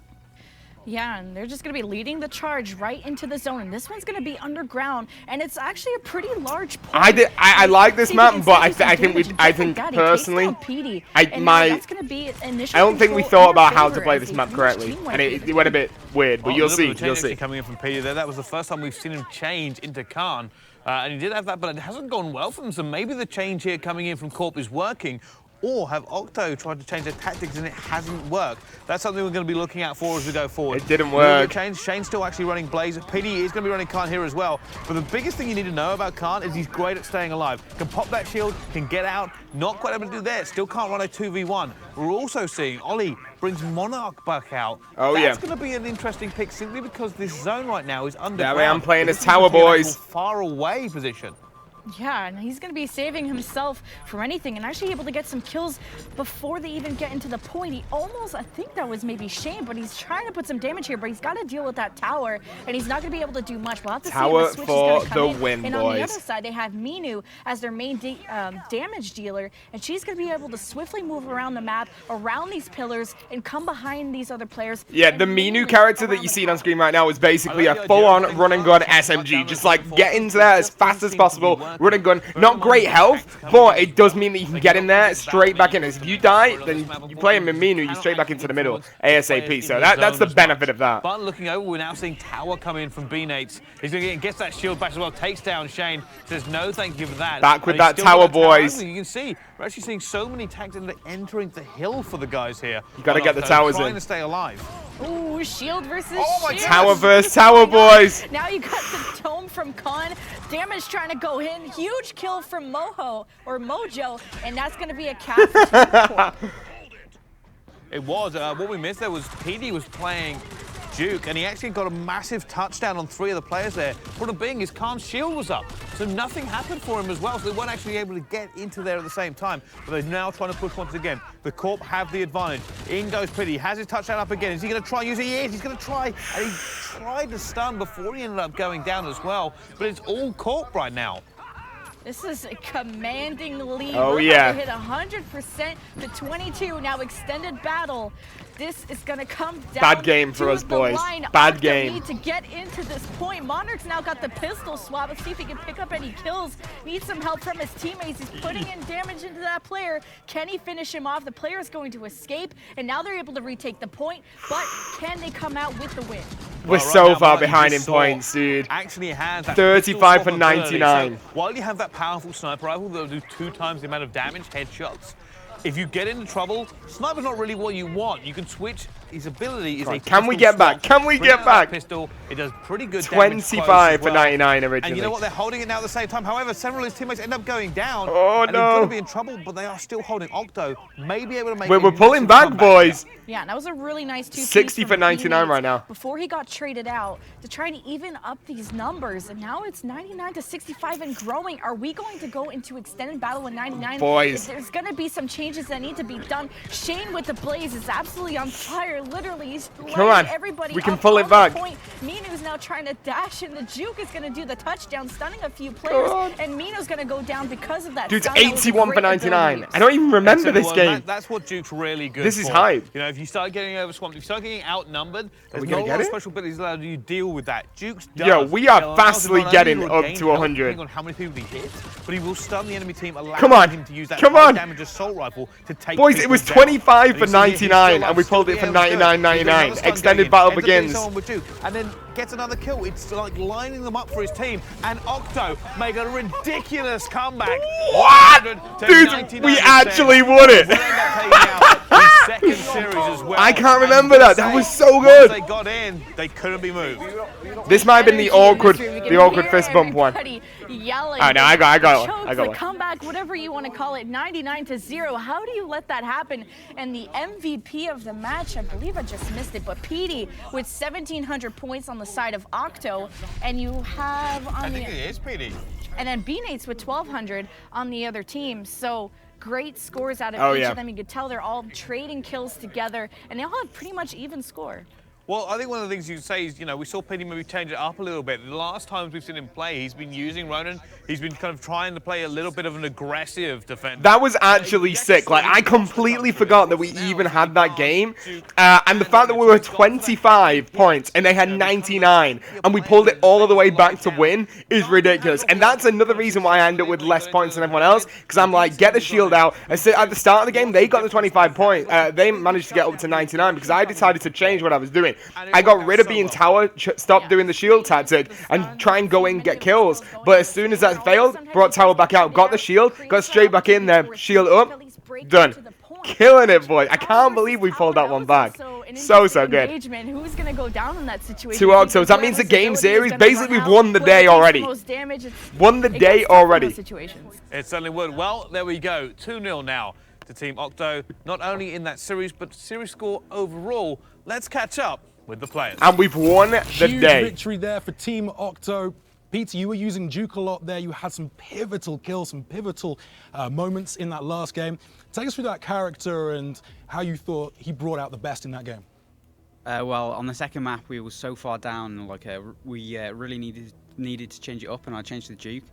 Yeah, and they're just going to be leading the charge right into the zone. And this one's going to be underground, and it's actually a pretty large point. I like this map, but I think personally, I don't think we thought about how to play this map correctly, and it went a bit weird. But you'll see. Coming in from Petey there, that was the first time we've seen him change into Khan, and he did have that, but it hasn't gone well for him. So maybe the change here coming in from Corp is working. Or have Octo tried to change their tactics and it hasn't worked? That's something we're going to be looking out for as we go forward. It didn't work. Shane's still actually running Blaze. PD is going to be running Khan here as well. But the biggest thing you need to know about Khan is he's great at staying alive. Can pop that shield, can get out. Not quite able to do that. Still can't run a 2v1. We're also seeing Ollie brings Monarch back out. Oh, That's going to be an interesting pick simply because this zone right now is underground. There I am playing as tower, boys. Far away position. Yeah, and he's going to be saving himself from anything and actually able to get some kills before they even get into the point. He almost, I think that was maybe Shane, but he's trying to put some damage here, but he's got to deal with that tower, and he's not going to be able to do much. We'll have to see if the switch is going to come in. Win, and boys. On the other side, they have Minu as their main damage dealer, and she's going to be able to swiftly move around the map, around these pillars, and come behind these other players. Yeah, the Minu character that you see on screen right now is basically a full-on run-and-gun SMG. Just like get into there as fast as possible, run and gun. Not great health, but it does mean that you can get in there straight back in. As if you die, then you play him in Minu, you straight back into the middle ASAP. So that's the benefit of that. But looking over, we're now seeing Tower come in from B-Nates. He's going to get gets that shield back as well, takes down Shane, says no thank you for that. Back with that tower, boys. You can see, we're actually seeing so many tanks entering the hill for the guys here. You got to get the towers in. Trying to stay alive. Ooh, shield versus shield. Tower versus tower, boys. Now you got the dome from Khan. Damage trying to go in. Huge kill from Mojo, and that's going to be a cast. It was. What we missed there was PD was playing Duke, and he actually got a massive touchdown on 3 of the players there. Point being is Khan's shield was up, so nothing happened for him as well, so they weren't actually able to get into there at the same time. But they're now trying to push once again. The Corp have the advantage. In goes PD, has his touchdown up again. Is he going to try and use it? He is. He's going to try, and he tried to stun before he ended up going down as well. But it's all Corp right now. This is a commanding lead. Oh, We're yeah. Hit 100% to 22. Now extended battle. This is going to come down. Bad game for us, boys. Bad game. Need to get into this point. Monarch's now got the pistol swap. Let's see if he can pick up any kills. Needs some help from his teammates. He's putting in damage into that player. Can he finish him off? The player is going to escape, and now they're able to retake the point. But can they come out with the win? We're so far behind in points, dude. Actually has that 35 for 99. So while you have that powerful sniper rifle that will do 2 times the amount of damage, headshots, if you get into trouble, Sniper's not really what you want. You can switch. His ability is a Can we get back? Can we get back? Pistol. It does pretty good 25 for 99 originally. And you know what? They're holding it now at the same time. However, several of his teammates end up going down. Oh, and no. He's going to be in trouble, but they are still holding. Octo may be able to make We're pulling back, boys. Yeah, and that was a really nice 60 for 99 right now. Before he got traded out to try to even up these numbers, and now it's 99 to 65 and growing. Are we going to go into extended battle with 99? Boys. There's going to be some changes that need to be done. Shane with the blaze is absolutely on fire. Literally, he's lighting everybody we can up pull it back. Minu's now trying to dash, and the juke is going to do the touchdown, stunning a few players, and Minu's going to go down because of that. Dude's 81 for 99. I don't even remember this game. That's what Duke's really good This is for. hype. You know, if you start getting overswamped, if you start getting outnumbered, there's we no gonna lot get of it? special abilities allowed you to deal with that. Duke's does. Yo, we are allows fastly him not getting only to up regain to health, 100. depending on how many people he hits, but he will stun the enemy team, allowing Come on. him to use that Come high on. damage assault rifle to take Boys, it people was down. 25 And for you see here, he's 99, still and we up, pulled it still for be able to do it. 99.99. He's got another stun Extended going. battle Ends up begins. hitting someone with Duke, and then gets another kill. It's like lining them up for his team, and Octo make a ridiculous comeback. What? 100 to Dude, 99%. we actually won it. We'll end up taking out his second series as well. I can't And remember you that. can That say, was so once good. they got in, they couldn't be moved. This might have been the awkward fist bump one. Yelling. Oh, no, I got Chokes, one. the comeback, whatever you want to call it, 99 to 0. How do you let that happen? And the MVP of the match, I believe I just missed it, but Petey with 1,700 points on the side of Octo, and you have on I think it is Petey. and then B-Nates with 1,200 on the other team. So great scores out of each of them. You could tell they're all trading kills together, and they all have pretty much even score. Well, I think one of the things you say is, you know, we saw Petey maybe change it up a little bit. The last times we've seen him play, he's been using Ronan. He's been kind of trying to play a little bit of an aggressive defense. That was actually sick. Like, I completely forgot that we even had that game. And the fact that we were 25 points and they had 99 and we pulled it all the way back to win is ridiculous. And that's another reason why I end up with less points than everyone else, because I'm like, get the shield out. At the start of the game, they got the 25 points. They managed to get up to 99 because I decided to change what I was doing. I got rid of being tower, stopped doing the shield tactic, and try and go in and get kills. But as soon as that failed, brought tower back out, got the shield, got straight back in there, shield up, done. Killing it, boy. I can't believe we pulled that one back. So good. Who's going to go down in that situation? 2 Octos. That means the game series, basically we've won the day already. Won the day already. It certainly would. Well, there we go. 2-0 now to Team Octo. Not only in that series, but series score overall. Let's catch up with the players. And we've won the Huge day. victory there for Team Octo. Peter, you were using Duke a lot there. You had some pivotal kills, some pivotal moments in that last game. Take us through that character and how you thought he brought out the best in that game. Well, on the second map, we were so far down, like we really needed to change it up, and I changed to Duke.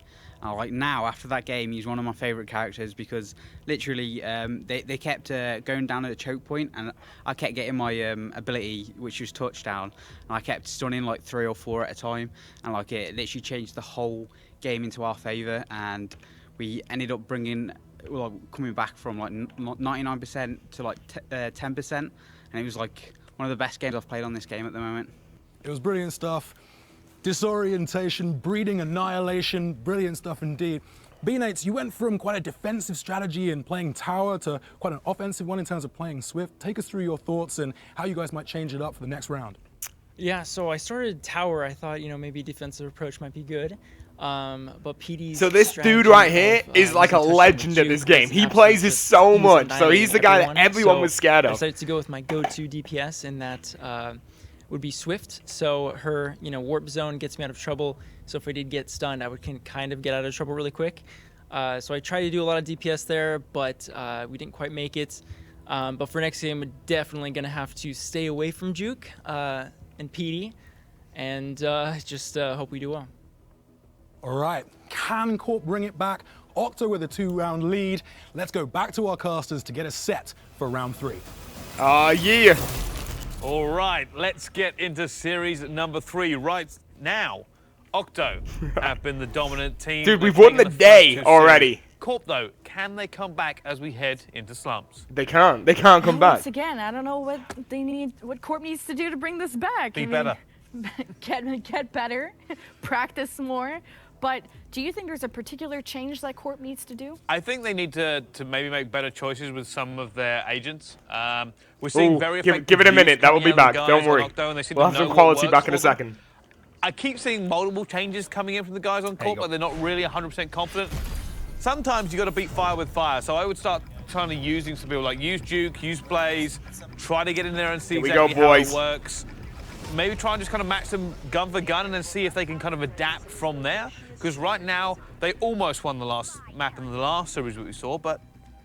Like now, after that game, he's one of my favourite characters because literally they kept going down at the choke point, and I kept getting my ability, which was touchdown, and I kept stunning like 3 or 4 at a time, and like it literally changed the whole game into our favour, and we ended up coming back from like 99% to like 10%, and it was like one of the best games I've played on this game at the moment. It was brilliant stuff. Disorientation, breeding annihilation, brilliant stuff indeed. B-Nates, you went from quite a defensive strategy in playing tower to quite an offensive one in terms of playing Swift. Take us through your thoughts and how you guys might change it up for the next round. Yeah, so I started tower. I thought, maybe defensive approach might be good. But PD's So this dude right here is like a legend in this game. He plays this so much. So he's the guy that everyone was scared I of. decided to go with my go-to DPS, and that would be Swift. So her, warp zone gets me out of trouble. So if I did get stunned, I can kind of get out of trouble really quick. So I tried to do a lot of DPS there, but we didn't quite make it. But for next game, we're definitely going to have to stay away from Juke and PD, and just hope we do well. All right, can Corp bring it back? Octo with a 2-round lead. Let's go back to our casters to get us set for round 3. Yeah. All right, let's get into series number 3 right now. Octo have been the dominant team. Dude, we've won the day already. Corp, though, can they come back as we head into slumps? They can't. They can't come back. Once again, I don't know what Corp needs to do to bring this back. Be better. Get better, practice more. But do you think there's a particular change that Corp needs to do? I think they need to maybe make better choices with some of their agents. We're seeing very effective. Give it a minute. That will be back. Don't worry. We'll have some quality back in a second. I keep seeing multiple changes coming in from the guys on Corp, but they're not really 100% confident. Sometimes you got to beat fire with fire. So I would start trying to using some people like use Duke, use Blaze, try to get in there and see exactly how it works. Maybe try and just kind of match them gun for gun and then see if they can kind of adapt from there. Because right now, they almost won the last map in the last series that we saw, but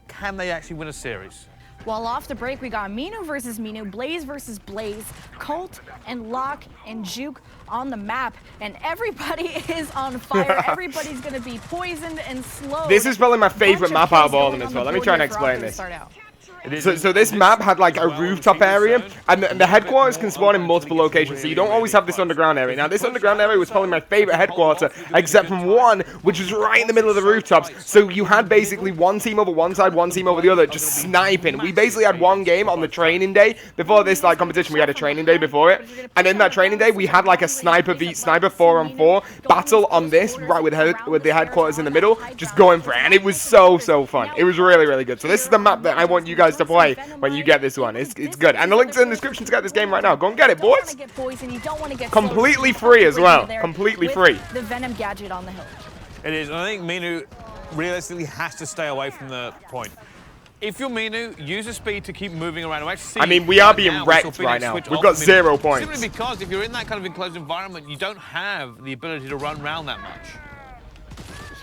can they actually win a series? Well, off the break, we got Minu versus Minu, Blaze versus Blaze, Colt and Locke and Juke on the map, and everybody is on fire. Everybody's going to be poisoned and slowed. This is probably my favorite map out of all of them as well. Let me try and explain this. So this map had like a rooftop area, and the headquarters can spawn in multiple locations, so you don't always have this underground area. Now, this underground area was probably my favorite headquarter, except from one, which was right in the middle of the rooftops. So you had basically one team over one side, one team over the other, just sniping. We basically had one game on the training day. Before this like competition, we had a training day before it, and in that training day, we had like a sniper 4-on-4 battle on this, right with the headquarters in the middle, just going for it, and it was so fun. It was really, really good. So this is the map that I want you guys to play when you get this one. It's good. And the link's in the description to get this game right now. Go and get it, boys. Completely free as well. Completely free. The Venom gadget on the hill. It is. And I think Minu realistically has to stay away from the point. If you're Minu, use the speed to keep moving around. I mean, we are being wrecked right now. We've got 0 points. Simply because if you're in that kind of enclosed environment, you don't have the ability to run around that much.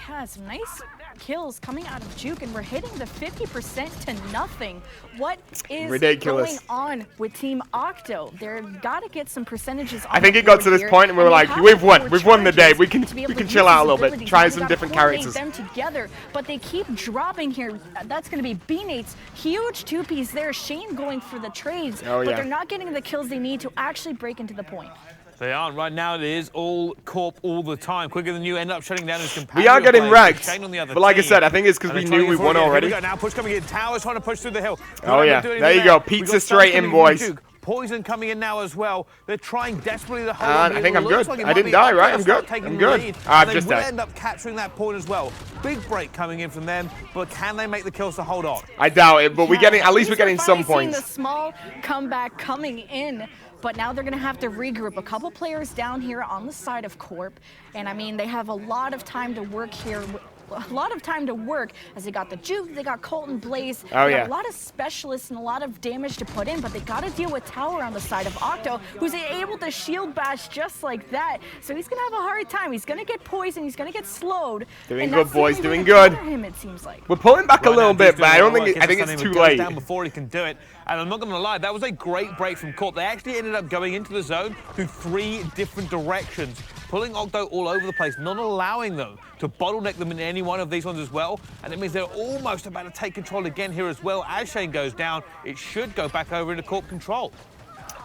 Yeah, some nice kills coming out of Juke, and we're hitting the 50% to nothing. What is going on with Team Octo? They've got to get some percentages on I think it got to this point and we were like, we've won the day. We can chill out a little bit, try some different characters. Them together, but they keep dropping here. That's going to be B-Nate's huge two-piece there. Shane going for the trades, but they're not getting the kills they need to actually break into the point. They aren't. Right now it is all Corp all the time. Quicker than you end up shutting down his companion. We are getting wrecked. But like I said, I think it's because we knew we won already. Here we go. Now push coming in. Towers trying to push through the hill. Oh yeah. There you go. Pizza straight in, boys. Poison coming in now as well. They're trying desperately to hold on. I think I'm good. I didn't die, right? I'm good. I'm good. I've just died. They will end up capturing that point as well. Big break coming in from them, but can they make the kills to hold on? I doubt it, but at least we're getting some points. The small comeback coming in. But now they're going to have to regroup. A couple players down here on the side of Corp. And I mean, they have a lot of time to work here. A lot of time to work as they got the Juke, they got Colt and Blaze. Oh, they got a lot of specialists and a lot of damage to put in, but they got to deal with Tower on the side of Octo, who's able to shield bash just like that. So he's going to have a hard time. He's going to get poisoned. He's going to get slowed. Doing good, boys. Doing good. Him, it seems like. We're pulling back a little bit, but I think it's too late. Down before he can do it. And I'm not going to lie, that was a great break from Corp. They actually ended up going into the zone through 3 different directions, pulling Octo all over the place, not allowing them to bottleneck them in any one of these ones as well. And it means they're almost about to take control again here as well. As Shane goes down, it should go back over into Corp control.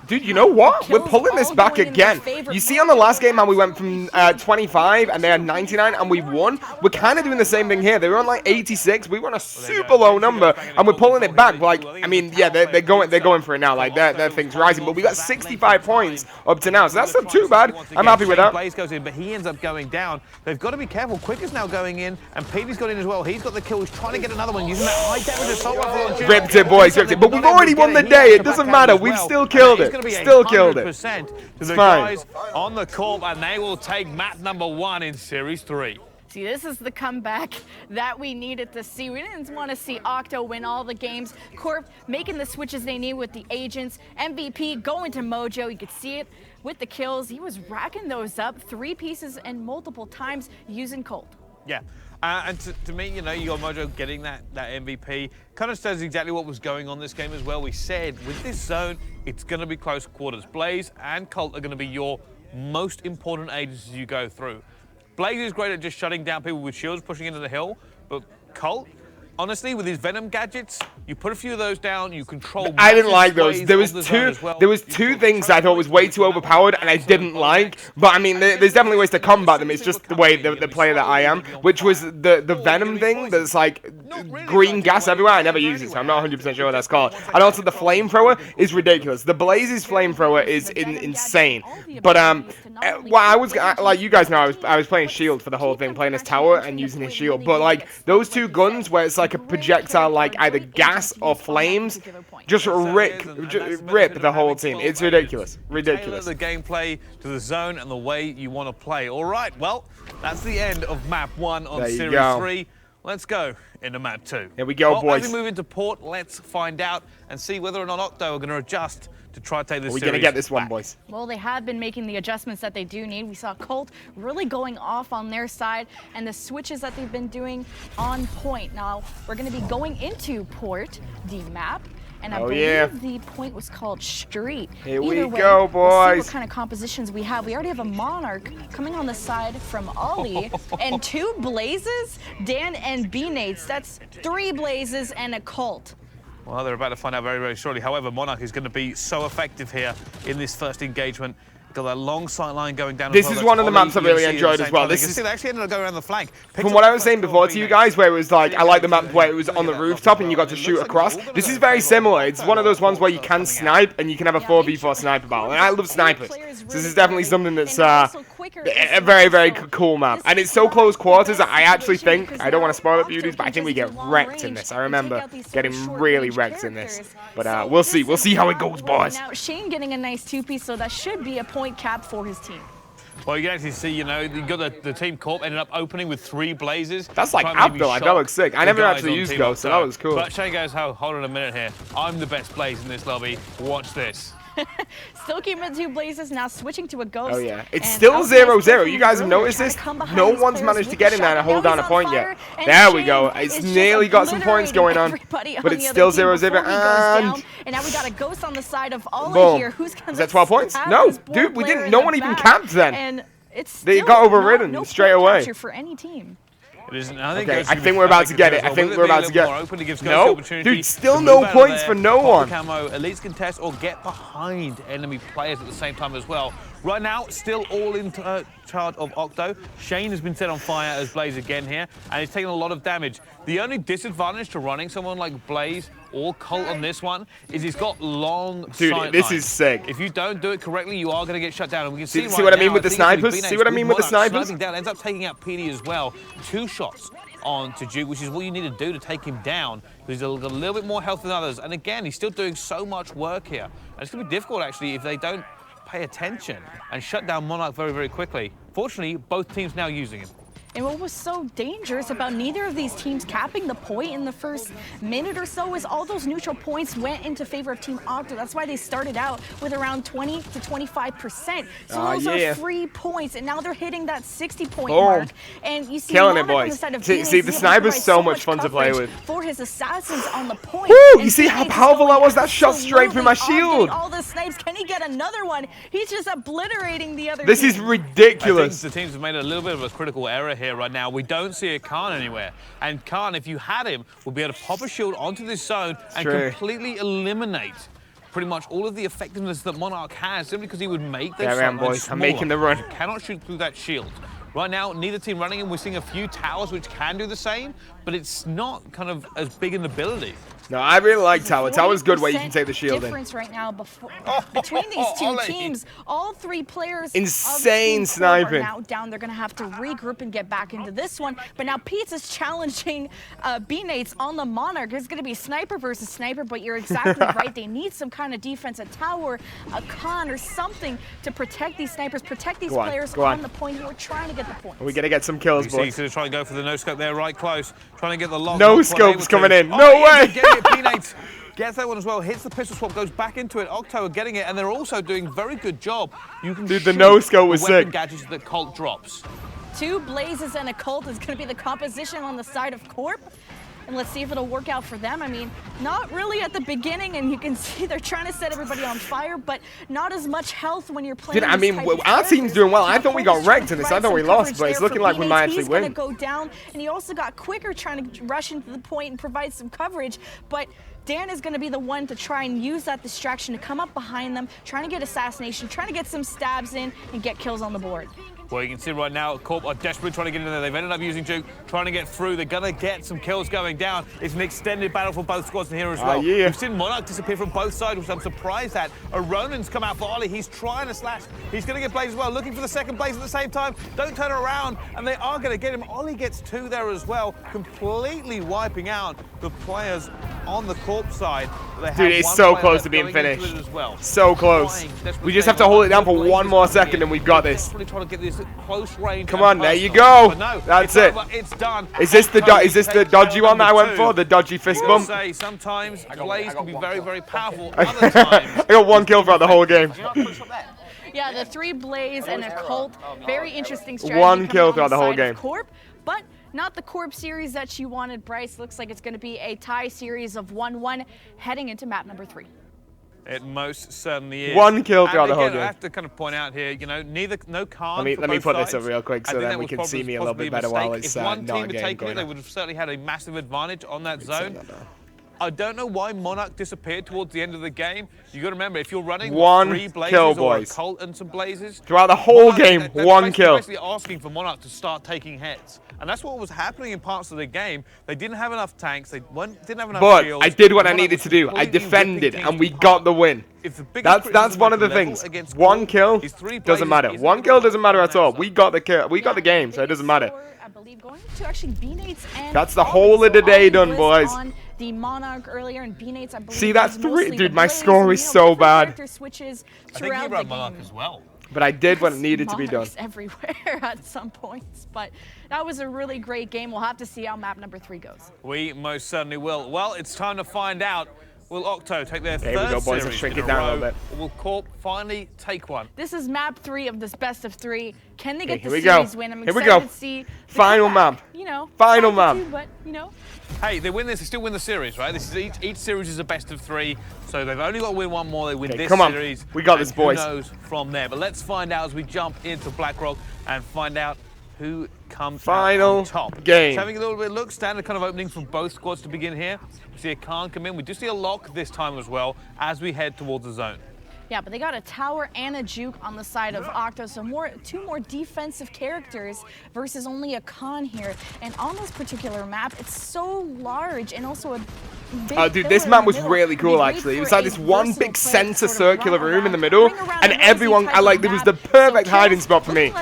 Dude, you know what? We're pulling this back again. You see on the last game, how we went from 25 and they had 99 and we won? We're kind of doing the same thing here. They were on like 86. We were on a super low number and we're pulling it back. Like, I mean, yeah, they're going for it now. Like, their thing's rising. But we got 65 points up to now. So that's not too bad. I'm happy with that. Blaze goes in, but he ends up going down. They've got to be careful. Quick is now going in and Petey's got in as well. He's got the kill. He's trying to get another one using that high damage assault rifle on Juke. Ripped it, boys. Ripped it. But we've already won the day. It doesn't matter. We've still killed it. Still killed it. It's the guys on the Corp, and they will take map number 1 in Series 3. See, this is the comeback that we needed to see. We didn't want to see Octo win all the games. Corp making the switches they need with the agents. MVP going to Mojo. You could see it with the kills. He was racking those up 3 pieces and multiple times using Colt. Yeah. And to me, you know, you got Mojo getting that MVP. Kind of says exactly what was going on this game as well. We said with this zone, it's going to be close quarters. Blaze and Colt are going to be your most important agents as you go through. Blaze is great at just shutting down people with shields, pushing into the hill, but Colt, honestly, with his Venom gadgets, you put a few of those down, you control. I didn't like those. There was two things I thought was way too overpowered and I didn't like. But I mean, there's definitely ways to combat them. It's just the way the player that I am, which was the Venom thing that's like green gas everywhere. I never use it, so I'm not 100% sure what that's called. And also the flamethrower is ridiculous. The Blaze's flamethrower is insane. But Well, I was like, you guys know, I was playing shield for the whole thing, playing as tower and using his shield. But like those two guns, where it's like a projectile, like either gas or flames, just rip the whole team. It's ridiculous, ridiculous. Tailor the gameplay to the zone and the way you want to play. All right, well, that's the end of map 1 on Series 3. Let's go into map 2. Here we go, boys. As we move into port, let's find out and see whether or not Octo are going to adjust to try to take this series. We're going to get this one, boys. Well, they have been making the adjustments that they do need. We saw Colt really going off on their side, and the switches that they've been doing on point. Now, we're going to be going into port, the map. And I believe the point was called Street. Here we go, boys. We'll see what kind of compositions we have. We already have a Monarch coming on the side from Ollie. And 2 Blazes, Dan and B-Nates. That's 3 Blazes and a Colt. Well, they're about to find out very, very shortly. However, Monarch is going to be so effective here in this first engagement. Got that long sight line going down. This is one of the maps I really enjoyed as well. This is, they actually ended up going around the flank. From what I was saying before to you guys, where it was like, I like the map where it was on the rooftop and you got to shoot across. This is very similar. It's one of those ones where you can snipe and you can have a 4v4 sniper battle. And I love snipers. So this is definitely something that's a very, very cool map. And it's so close quarters, I actually think, I don't want to spoil it for you dudes, but I think we get wrecked in this. I remember getting really wrecked in this. But we'll see. We'll see how it goes, boys. Now, Shane getting a nice 2-piece, so that should be a point cap for his team. Well, you can actually see, you know, you got the team Corp ended up opening with 3 Blazes. That's like Abdul, that looks sick. I never actually used Ghost, so that was cool. But Shane goes, hold on a minute here. I'm the best Blaze in this lobby. Watch this. Still keeping it 2 Blazes, now switching to a Ghost. Oh yeah, it's still 0-0. You guys have noticed this? No one's managed to get in there and hold down a point yet. There we go. It's nearly got some points going on, but it's still 0-0. And now we got a Ghost on the side of Ollie here. Who's gonna Is that 12 points? No, dude, we didn't. No one even capped then. And it's they got overridden straight away. For any team. Okay, I think we're about to get it. I think we're about to get it. No, dude, still no points for no one. Camo, elites can test or get behind enemy players at the same time as well. Right now, still all in charge of Octo. Shane has been set on fire as Blaze again here, and he's taking a lot of damage. The only disadvantage to running someone like Blaze or Colt on this one is he's got long sight lines. Dude, this is sick. If you don't do it correctly, you are going to get shut down. And we can see what I mean with the snipers? See what I mean with the snipers? Sniping down, ends up taking out PD as well. 2 shots on to Duke, which is what you need to do to take him down. He's got a little bit more health than others. And again, he's still doing so much work here. And it's going to be difficult, actually, if they don't pay attention and shut down Monarch very, very quickly. Fortunately, both teams now using him. And what was so dangerous about neither of these teams capping the point in the first minute or so is all those neutral points went into favor of Team Octo. That's why they started out with around 20 to 25%. So those are free points, and now they're hitting that 60-point mark. And you see killing it, boys. See, the sniper's so much fun to play with. For his assassins on the point. Woo! You see how powerful that was? That shot straight through my shield. All the snipes. Can he get another one? He's just obliterating the other This is ridiculous. I think the teams have made a little bit of a critical error here right now. We don't see a Khan anywhere. And Khan, if you had him, would be able to pop a shield onto this zone and completely eliminate pretty much all of the effectiveness that Monarch has, simply because he would make those boys. I'm making the run. You cannot shoot through that shield. Right now, neither team running him. We're seeing a few towers which can do the same, but it's not kind of as big an ability. No, I really like Tower. Tower's good where you can take the shield in. Difference right now between these two teams. All 3 players insane sniping are now down. They're going to have to regroup and get back into this one. But now Pizza's challenging B-Nates on the Monarch. It's going to be sniper versus sniper, but you're exactly right. They need some kind of defense, a tower, a con, or something to protect these snipers, protect these players on the point who are trying to get the points. We got to get some kills, boys. He's going to try and go for the no-scope there, right close. Trying to get the lock. No-scope's coming in. No way. P-Nates gets that one as well, hits the pistol swap, goes back into it. Octo are getting it, and they're also doing a very good job. You can the no-scope was sick. Gadgets that Colt drops. 2 Blazes and a Colt is going to be the composition on the side of Corp. And let's see if it'll work out for them. I mean, not really at the beginning, and you can see they're trying to set everybody on fire, but not as much health when you're playing. Dude, I mean, our team's doing well. I thought we got wrecked in this. I thought we lost, but it's looking like we might actually win. He's going to go down, and he also got quicker trying to rush into the point and provide some coverage, but Dan is going to be the one to try and use that distraction to come up behind them, trying to get assassination, trying to get some stabs in and get kills on the board. Well, you can see right now, Corp are desperately trying to get in there. They've ended up using Juke, trying to get through. They're going to get some kills going down. It's an extended battle for both squads in here as well. Yeah. We've seen Monarch disappear from both sides, which I'm surprised at. A Ronin's come out for Ollie. He's trying to slash. He's going to get Blaze as well, looking for the second Blaze at the same time. Don't turn around, and they are going to get him. Ollie gets 2 there as well, completely wiping out the players on the Corp side. Dude, it's so close to being finished. Well. So close. We just have to hold it down for 1 more second and we've got this. Trying to get this close range. Come on, there you go. No, that's it. It's done. Is this the dodgy one that I went for? The dodgy fist bump? Say sometimes Blaze can be very, very powerful. Other times, I got 1 kill throughout the whole game. Yeah, the 3 Blaze and a Colt. Very interesting strategy. 1 kill throughout the whole game. Corp, but not the Corp series that you wanted, Bryce. Looks like it's going to be a tie series of 1-1 heading into map number 3. It most certainly is. 1 kill throughout the whole game. I have to kind of point out here, you know, no Khan. Let me put this up real quick so then we can see me a little bit better while it's not a game. If one team had taken it, they on. would have certainly had a massive advantage on that zone. I don't know why Monarch disappeared towards the end of the game. You got to remember, if you're running 3 Blazes kill, or a boys. Colt and some Blazes, throughout the whole game, 1 kill. Basically asking for Monarch to start taking heads, and that's what was happening in parts of the game. They didn't have enough tanks. They didn't have enough shields. But I did what I needed to do. I defended, and we got the win. That's one of the things. 1 kill doesn't matter. 1 kill doesn't matter at all. We got the kill. We got the game, so it doesn't matter. That's the whole of the day done, boys. The Monarch earlier and B-Nates, I believe. See, that's 3. Dude, my score is so bad. Switches I think you brought Monarch as well. But I did what needed to be done. Everywhere at some points, but that was a really great game. We'll have to see how map number 3 goes. We most certainly will. Well, it's time to find out. Will Octo take their third we go, boys. Let's shrink it down a little bit. Or will Corp finally take one? This is map 3 of this best of 3. Can they get the series win? I'm here we excited go. to see Final map. You know, final map. But you know. Hey, they win this, they still win the series, right? This is each series is a best of 3, so they've only got to win 1 more. They win this series. We got this, boys. Who knows from there? But let's find out as we jump into BlackRock and find out who comes out on top. Game. So having a little bit of look, standard kind of opening from both squads to begin here. We see a Khan come in. We do see a lock this time as well as we head towards the zone. Yeah, but they got a tower and a juke on the side of Octo, so 2 more defensive characters versus only a Khan here. And on this particular map, it's so large and also a big dude, this map was really cool, actually. It was like this one big center circular room in the middle, and everyone, there was the perfect hiding spot for me.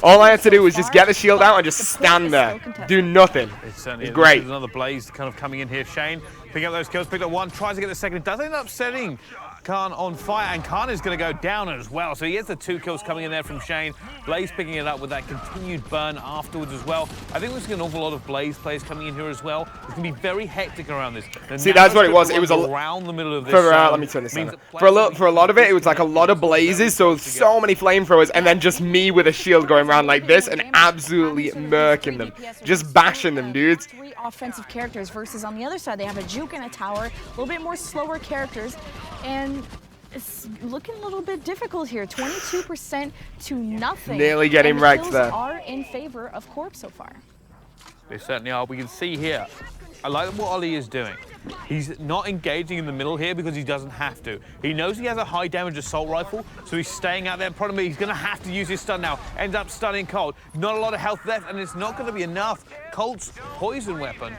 All I had to do was just get the shield out and just stand there, do nothing. It's certainly great. There's another Blaze kind of coming in here. Shane picking up those kills, picked up 1, tries to get the second. It does end up setting Khan on fire, and Khan is going to go down as well. So he has the 2 kills coming in there from Shane. Blaze picking it up with that continued burn afterwards as well. I think there's an awful lot of Blaze players coming in here as well. It's going to be very hectic around this. See, that's what it was. It was around the middle of this. Let me turn this on. For a lot of it, it was like a lot of Blazes, so many flamethrowers, and then just me with a shield going around like this and absolutely murking them, just bashing them, dudes. 3 offensive characters versus on the other side they have a juke and a tower, a little bit more slower characters, and it's looking a little bit difficult here. 22% to nothing. Nearly getting wrecked there. Are in favor of Corp so far. They certainly are. We can see here. I like what Ollie is doing. He's not engaging in the middle here because he doesn't have to. He knows he has a high damage assault rifle, so he's staying out there. Problem is, he's going to have to use his stun now. Ends up stunning Colt. Not a lot of health left, and it's not going to be enough. Colt's poison weapon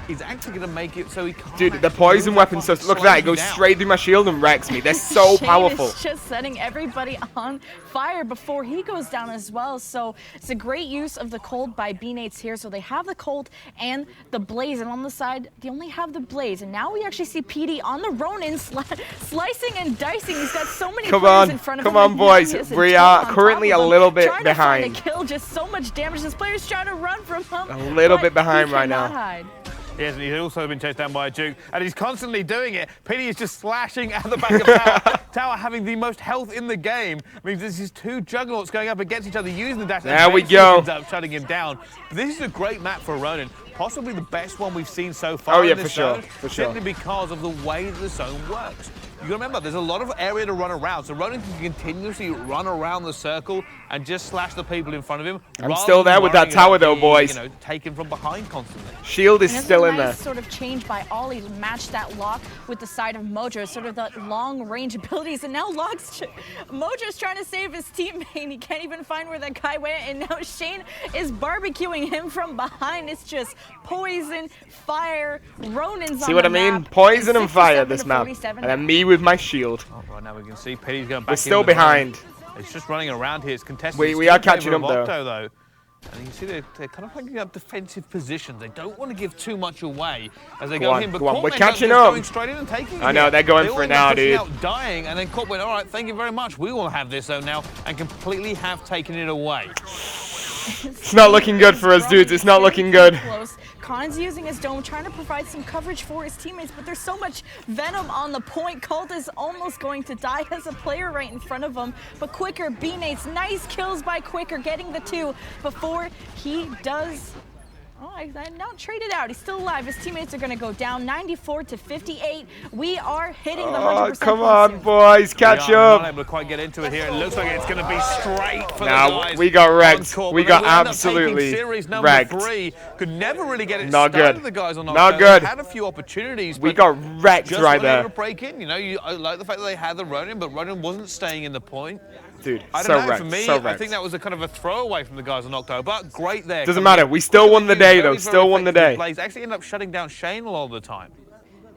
is actually going to make it so he can't. Dude, the poison weapon, so look at that. It goes straight through my shield and wrecks me. They're so powerful. Shane is just setting everybody on fire before he goes down as well. So it's a great use of the Colt by B-Nates here. So they have the Colt and the Blaze, and on the side, they only have the Blaze. And now we actually see PD on the Ronin slicing and dicing. He's got so many players in front of him. Come on, boys. We are currently a little bit behind. Trying to kill, just so much damage. This player's trying to run from him. A little bit behind right now. Hide. Yes, and he's also been chased down by a juke, and he's constantly doing it. PD is just slashing at the back of Tower. Tower having the most health in the game means this is 2 juggernauts going up against each other, using the dash. There we go. Ends up shutting him down. But this is a great map for Ronin. Possibly the best one we've seen so far. Oh yeah, in this for sure, zone, for sure. Simply because of the way that the zone works. You gotta remember, there's a lot of area to run around, so Ronan can continuously run around the circle and just slash the people in front of him. I'm still there with that tower though, boys. You know, taken from behind constantly. Shield is still in there. Sort of change by Ollie to match that lock with the side of Mojo, sort of the long range abilities, and now Mojo's trying to save his teammate, and he can't even find where that guy went, and now Shane is barbecuing him from behind. It's just poison, fire, Ronan's See what I mean? Poison and fire this map. And then me with my shield. Oh, right now we can see Petey's going back. We're still behind. It's just running around here. It's contested. We are catching up though. And you can see they're kind of picking up defensive positions. They don't want to give too much away as they go in. But we're catching up. Going straight in and taking I know, they're going for it now, dude. Dying, and then Corp went, all right, thank you very much. We will have this zone now, and completely have taken it away. It's not looking good for us, dudes. It's not looking good. Khan's using his dome, trying to provide some coverage for his teammates, but there's so much venom on the point. Colt is almost going to die as a player right in front of him, but Quicker, B-Nates, nice kills by Quicker, getting the 2 before he does. Oh, I not traded out. He's still alive. His teammates are going to go down 94-58. We are hitting the 100%. Come on, boys, catch up. Not able to quite get into it here. It looks like it's going to be straight for the guys. We got wrecked. We got absolutely series number wrecked. 3. Could never really get it not started. Good. The guys on not good. Had a few opportunities. We got wrecked right there. To break in. You know, you like the fact that they had the Ronin, but Ronin wasn't staying in the point. Dude, I don't know. For me, I think that was a kind of a throwaway from the guys on Octo, but great there. Doesn't matter. We still won the day, though. Still won the day. Blaze actually ended up shutting down Shane a lot of the time.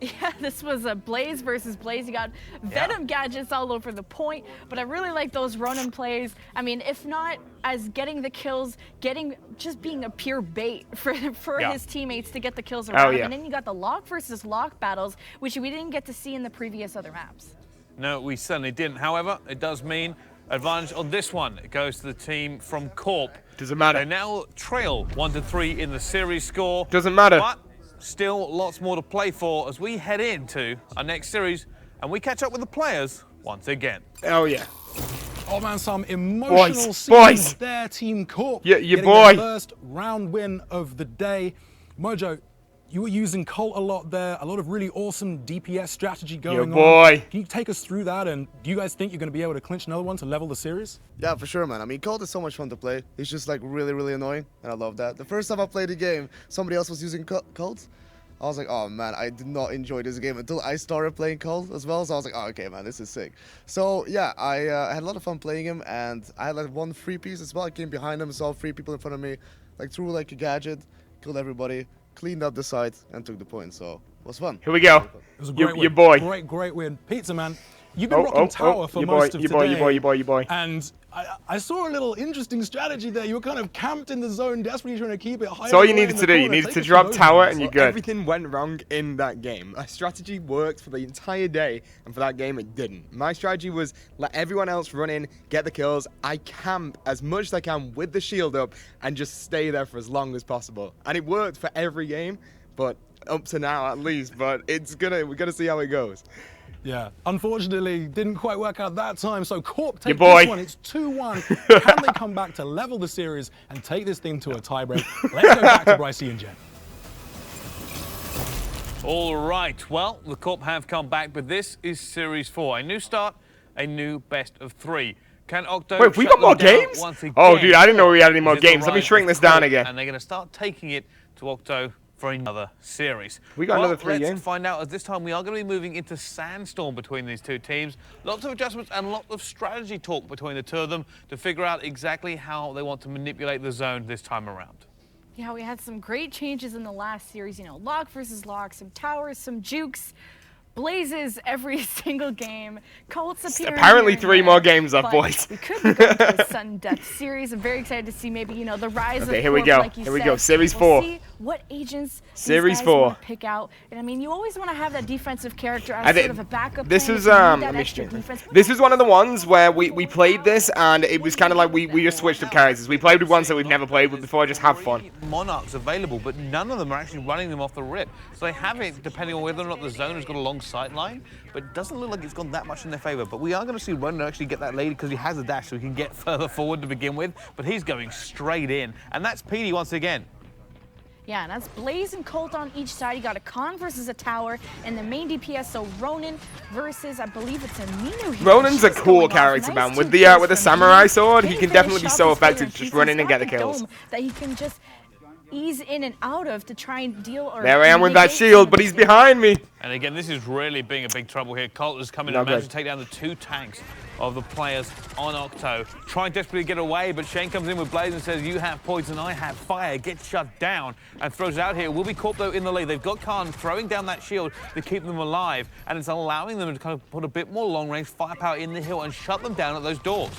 Yeah, this was a Blaze versus Blaze. You got Venom gadgets all over the point, but I really like those Ronin plays. I mean, if not as getting the kills, just being a pure bait for his teammates to get the kills around him. And then you got the lock versus lock battles, which we didn't get to see in the previous other maps. No, we certainly didn't. However, it does mean advantage on this one. It goes to the team from Corp. Doesn't matter. They now trail 1-3 in the series score. Doesn't matter. But still lots more to play for as we head into our next series and we catch up with the players once again. Oh yeah. Oh man, some emotional scenes there, Team Corp. Yeah, your getting boy. Their first round win of the day. Mojo, you were using Colt a lot there, a lot of really awesome DPS strategy going on. Can you take us through that, and do you guys think you're going to be able to clinch another one to level the series? Yeah, for sure, man. I mean, Colt is so much fun to play. He's just like really, really annoying, and I love that. The first time I played the game, somebody else was using Colt. I was like, oh man, I did not enjoy this game until I started playing Colt as well. So I was like, oh, okay, man, this is sick. So yeah, I had a lot of fun playing him, and I had like one free piece as well. I came behind him, saw 3 people in front of me, like threw like a gadget, killed everybody, cleaned up the site, and took the point. So it was fun. Here we go. It was a great win. Your boy. Great win. Pizza, man. You've been rocking tower for most of today. Your boy. And I saw a little interesting strategy there. You were kind of camped in the zone, desperately trying to keep it high. That's all you needed to do. You needed to drop tower and you're good. Everything went wrong in that game. My strategy worked for the entire day, and for that game it didn't. My strategy was let everyone else run in, get the kills. I camp as much as I can with the shield up and just stay there for as long as possible. And it worked for every game, but up to now at least. But we're gonna see how it goes. Yeah, unfortunately, didn't quite work out that time. So Corp take this one. It's 2-1. Can they come back to level the series and take this thing to a tiebreak? Let's go back to Brycey and Jen. All right, well, the Corp have come back, but this is Series 4. A new start, a new best of 3. Can Octo Wait, we got more games? Oh, dude, I didn't know we had any more games. Let me shrink this down again. And they're going to start taking it to Octo for another series. We got another 3 games. Let's find out, as this time we are going to be moving into Sandstorm between these two teams. Lots of adjustments and lots of strategy talk between the two of them to figure out exactly how they want to manipulate the zone this time around. Yeah, we had some great changes in the last series, you know, lock versus lock, some towers, some jukes, blazes every single game. Colts appearing. Apparently 3 more games up, boys. We could be going to a sudden death series. I'm very excited to see maybe, you know, the rise of here we go. Like here we go. Series 4. See what agents Series these guys 4 want to pick out. And I mean, you always want to have that defensive character as sort of a backup. This is this is one of the ones where we played this and it was kind of like we just switched up characters. We played with ones that we've never played with before, just have fun. Monarchs available, but none of them are actually running them off the rip. So they have it depending on whether or not the zone has got a long sight line, but it doesn't look like it's gone that much in their favor. But we are going to see Ronan actually get that lady because he has a dash, so he can get further forward to begin with. But he's going straight in, and that's PD once again. Yeah, and that's Blaze and Colt on each side. You got a Khan versus a Tower, and the main DPS, so Ronin versus, I believe it's a Minu here. Ronan's a cool character, man. With the samurai sword, he can definitely be so effective just running and get the kills. That he can just ease in and out of to try and deal. Or there I am with that shield, but he's behind me. And again, this is really being a big trouble here. Colt has come in and managed to take down the 2 tanks of the players on Octo. Trying desperately to get away, but Shane comes in with Blaze and says, you have poison, I have fire. Gets shut down and throws it out here. Will be Corp, though, in the lead. They've got Khan throwing down that shield to keep them alive, and it's allowing them to kind of put a bit more long-range firepower in the hill and shut them down at those doors.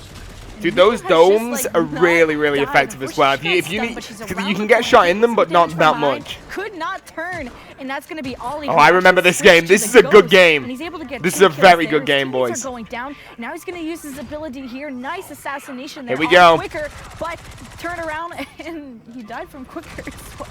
Dude, those domes are really, really effective as well. If you need, you can get shot in them, but not that much. Could not turn, and that's going to be Ollie. Oh, I remember this game. This is a good game. This is a very good game, boys. Going down. Now he's going to use his ability here. Nice assassination. Here we go. Quicker, but turn around, and he died from quicker as well.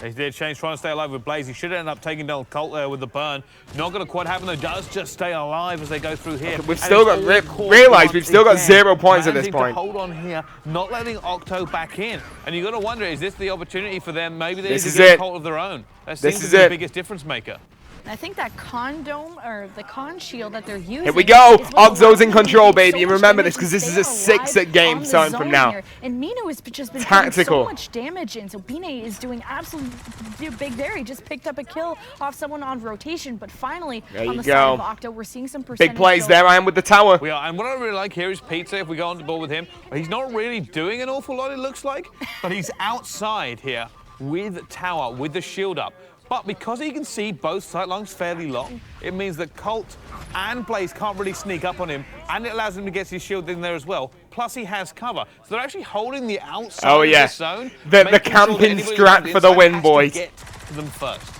He did. Shane's trying to stay alive with Blaze. He should end up taking down Colt there with the burn. Not going to quite happen though. Does just stay alive as they go through here. We've still got realize we've still got 0 points at this point. Hold on here, not letting Octo back in. And you got to wonder, is this the opportunity for them? Maybe they need to get a Colt of their own. That seems to be the biggest difference maker. I think that Khan dome or the Khan shield that they're using. Here we go. Octo's in control, baby. And remember this because this is a 6-at game starting from now. Here. And Mino has just been tactical. So much damage, and so Bine is doing absolutely big there. He just picked up a kill off someone on rotation, but finally on the side of Octo, we're seeing some percentage. Big plays there. I am with the tower. We are, and what I really like here is Pizza. If we go on the ball with him, he's not really doing an awful lot. It looks like, but he's outside here with Tower with the shield up. But because he can see both sightlines fairly long, it means that Colt and Blaze can't really sneak up on him, and it allows him to get his shield in there as well. Plus, he has cover. So they're actually holding the outside of the zone. The camping strat for the win, boys. Get to them first.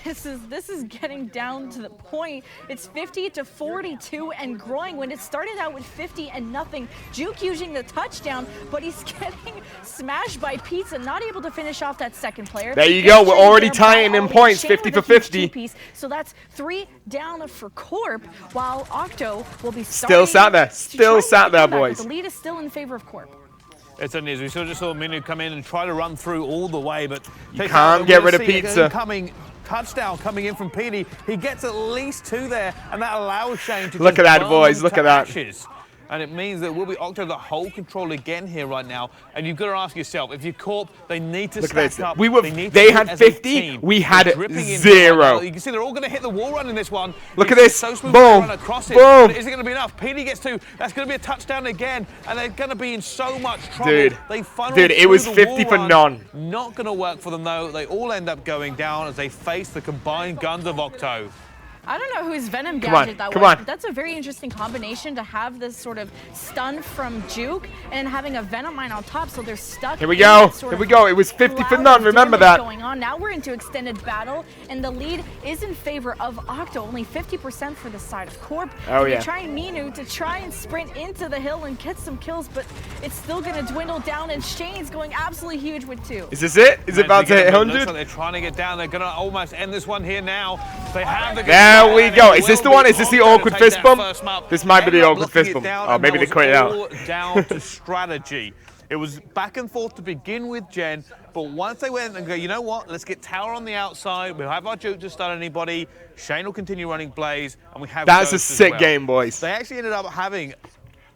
This is getting down to the point. It's 50-42 and growing when it started out with 50 and nothing. Juke using the touchdown, but he's getting smashed by Pizza, not able to finish off that second player. There you go. We're already tying in points, 50-50. So that's 3 down for Corp, while Octo will be still sat there. Still sat there, boys. The lead is still in favor of Corp. It certainly is. We just saw Minu come in and try to run through all the way, but you can't get rid of Pizza. Touchdown coming in from Petey. He gets at least 2 there, and that allows Shane to look at that, boys. Look at that. Ashes. And it means that we'll be Octo the whole control again here right now. And you've got to ask yourself, if you're Corp, they need to stack up. They had 50, we had 0. You can see they're all going to hit the wall run in this one. Look at this. So smooth Boom. Boom. Is it going to be enough? Petey gets 2. That's going to be a touchdown again. And they're going to be in so much trouble. Dude, it was 50 for none. Not going to work for them, though. They all end up going down as they face the combined guns of Octo. I don't know whose Venom gadget that was, but that's a very interesting combination to have this sort of stun from Juke and having a Venom mine on top, so they're stuck. Here we go. Here we go. It was 50 for none. Remember that. Going on. Now we're into extended battle, and the lead is in favor of Octo. Only 50% for the side of Corp. Oh yeah. Trying Minu to try and sprint into the hill and get some kills, but it's still going to dwindle down, and Shane's going absolutely huge with 2. Is this it? Is it about to hit 100? Looks like they're trying to get down. They're going to almost end this one here now. They have the there we go. Is this the one? Is this the awkward fist bump? This might be the awkward fist bump. Oh, maybe they quit it out. Down to strategy. It was back and forth to begin with, Jen, but once they went and go, you know what? Let's get Tower on the outside. We'll have our Juke to stun anybody. Shane will continue running Blaze, and we have. That's a sick game, boys. They actually ended up having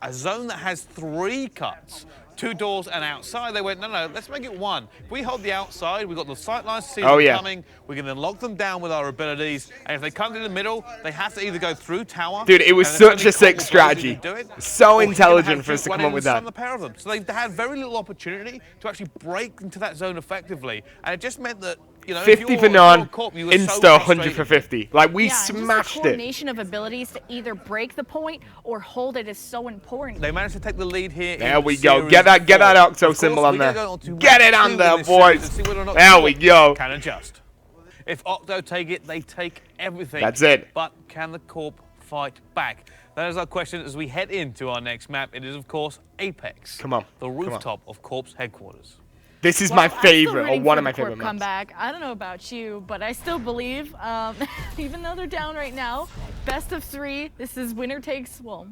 a zone that has 3 cuts. 2 doors and outside. They went, no, let's make it 1. If we hold the outside, we've got the sight lines to see them coming. We can then lock them down with our abilities. And if they come to the middle, they have to either go through Tower. Dude, it was such a sick strategy. So intelligent for us to come up with that. The pair of them. So they had very little opportunity to actually break into that zone effectively. And it just meant that, you know, 50 for none, insta 100 for 50. Like, we smashed the coordination of abilities to either break the point or hold it is so important. They managed to take the lead here. There we go. Get that Octo symbol on there. Get it on there, boys. There we go. Can adjust. If Octo take it, they take everything. That's it. But can the Corp fight back? That is our question as we head into our next map. It is, of course, Apex. Come on. The rooftop of Corp's headquarters. This is my favorite, or one of my favorite maps. Comeback. I don't know about you, but I still believe, even though they're down right now, best of 3. This is winner takes all.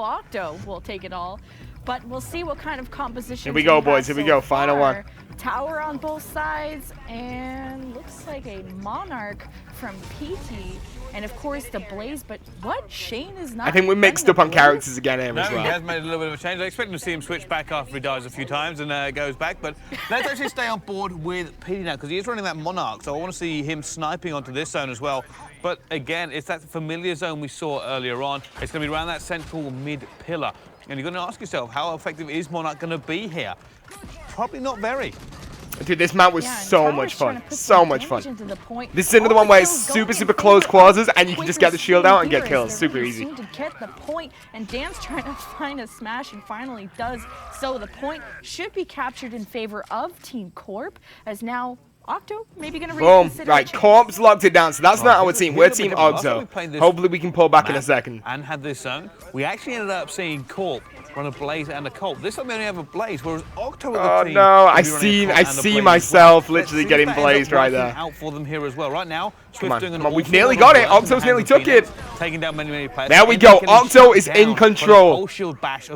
Octo will take it all. But we'll see what kind of composition. Here we go, boys. Here we go. Final one. Tower on both sides, and looks like a Monarch from PT. And of course the Blaze, but what? Shane is not. I think we mixed up on characters again here as well. He has made a little bit of a change. I expect to see him switch back after he dies a few times and goes back. But let's actually stay on board with PT now, because he is running that Monarch, so I want to see him sniping onto this zone as well. But again, it's that familiar zone we saw earlier on. It's going to be around that central mid pillar. And you're going to ask yourself, how effective is Monarch going to be here? Probably not very. Dude, this map was so much fun. So much fun. This is another one where it's super close quarters and you can just get the shield out and get kills. Super easy. To get the point, and Dan's trying to find a smash and finally does. So the point should be captured in favor of Team Corp, as now Octo maybe going to reconsider. Boom. Right, Corp's locked it down, so that's not our team. We're Team Octo. Hopefully we can pull back in a second. And had this zone. We actually ended up seeing Corp run a Blaze and a Colt. This time we only have a Blaze, whereas Octo with the team. Oh no, I see myself literally getting blazed right there. Out for them here as well. Right now, come on, we've nearly got it. Octo's nearly took it. Taking down many players. There we go. Octo is in control.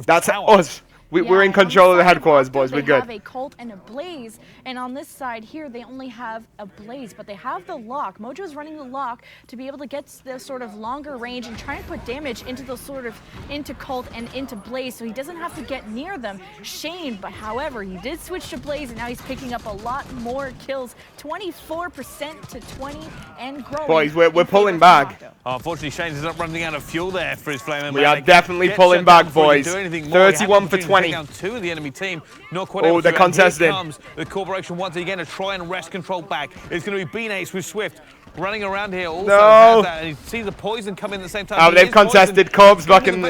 That's us. We're in control of the headquarters, boys. We're good. They have a Colt and a Blaze, and on this side here, they only have a Blaze, but they have the lock. Mojo's running the lock to be able to get the sort of longer range and try and put damage into the into Colt and into Blaze, so he doesn't have to get near them. Shane, but however, he did switch to Blaze, and now he's picking up a lot more kills, 24% to 20, and growing. Boys, we're pulling back. Unfortunately, Shane is not running out of fuel there for his flame. We are definitely pulling back, boys. 31 for 20. Down two of the enemy team. Not quite they're contested. Comes the corporation once again to try and wrest control back. It's going to be B-Nates with Swift running around here. Also has that, and you see the poison come in at the same time. Oh, they've contested. Corb's back in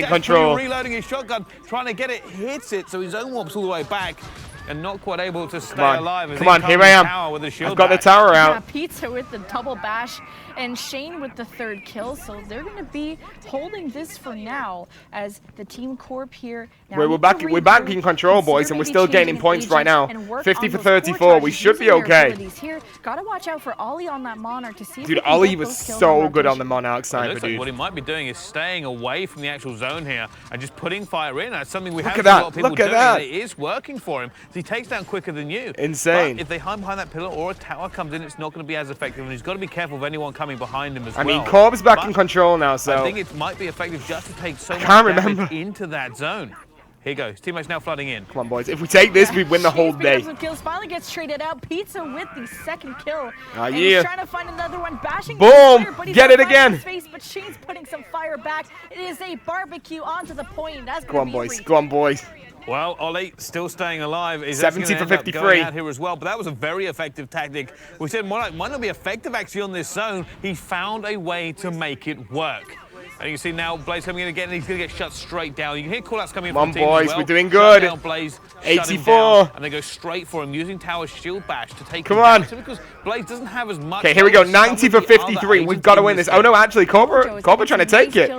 control. Reloading his shotgun, trying to get it, hits it, so his own warps all the way back. And not quite able to stay alive. Come on, here I am. I've got the tower out. Yeah, Pizza with the double bash, and Shane with the third kill. So they're going to be holding this for now as the Team Corp here. Now we're back in control, boys, and we're still gaining points right now. 50 for 34. We should be okay. Got to watch out for Ollie on that Monarch to see. Dude, Ollie was so good on the Monarch sniper, dude. What he might be doing is staying away from the actual zone here and just putting fire in. That's something we haven't seen a lot of people doing. It is working for him. He takes down quicker than you. Insane. But if they hide behind that pillar or a tower comes in, it's not going to be as effective, and he's got to be careful of anyone coming behind him as well. I mean, Corb's back in control now, so I think it might be effective just to take so much damage into that zone. Here goes. Teammates now flooding in. Come on, boys. If we take this, we win the whole day. Kills finally gets traded out. Pizza with the second kill. Yeah. He's trying to find another one. Bashing. Boom! Get it again. Face, but Shane's putting some fire back. It is a barbecue onto the point. That's go on, boys. Go on, boys. Well, Ollie still staying alive. Is 70 for 53 out here as well, but that was a very effective tactic. We said might not be effective actually on this zone. He found a way to make it work. And you can see now Blaze coming in again, and he's going to get shut straight down. You can hear call-outs coming in from the team boys, as well. We're doing good. Down Blaze, 84. And they go straight for him, using Tower's shield bash to take him down. Because Blaze doesn't have as much. Okay, here we go. 90 for 53. We've got to win this. Oh, no, actually, Cobra trying to take it.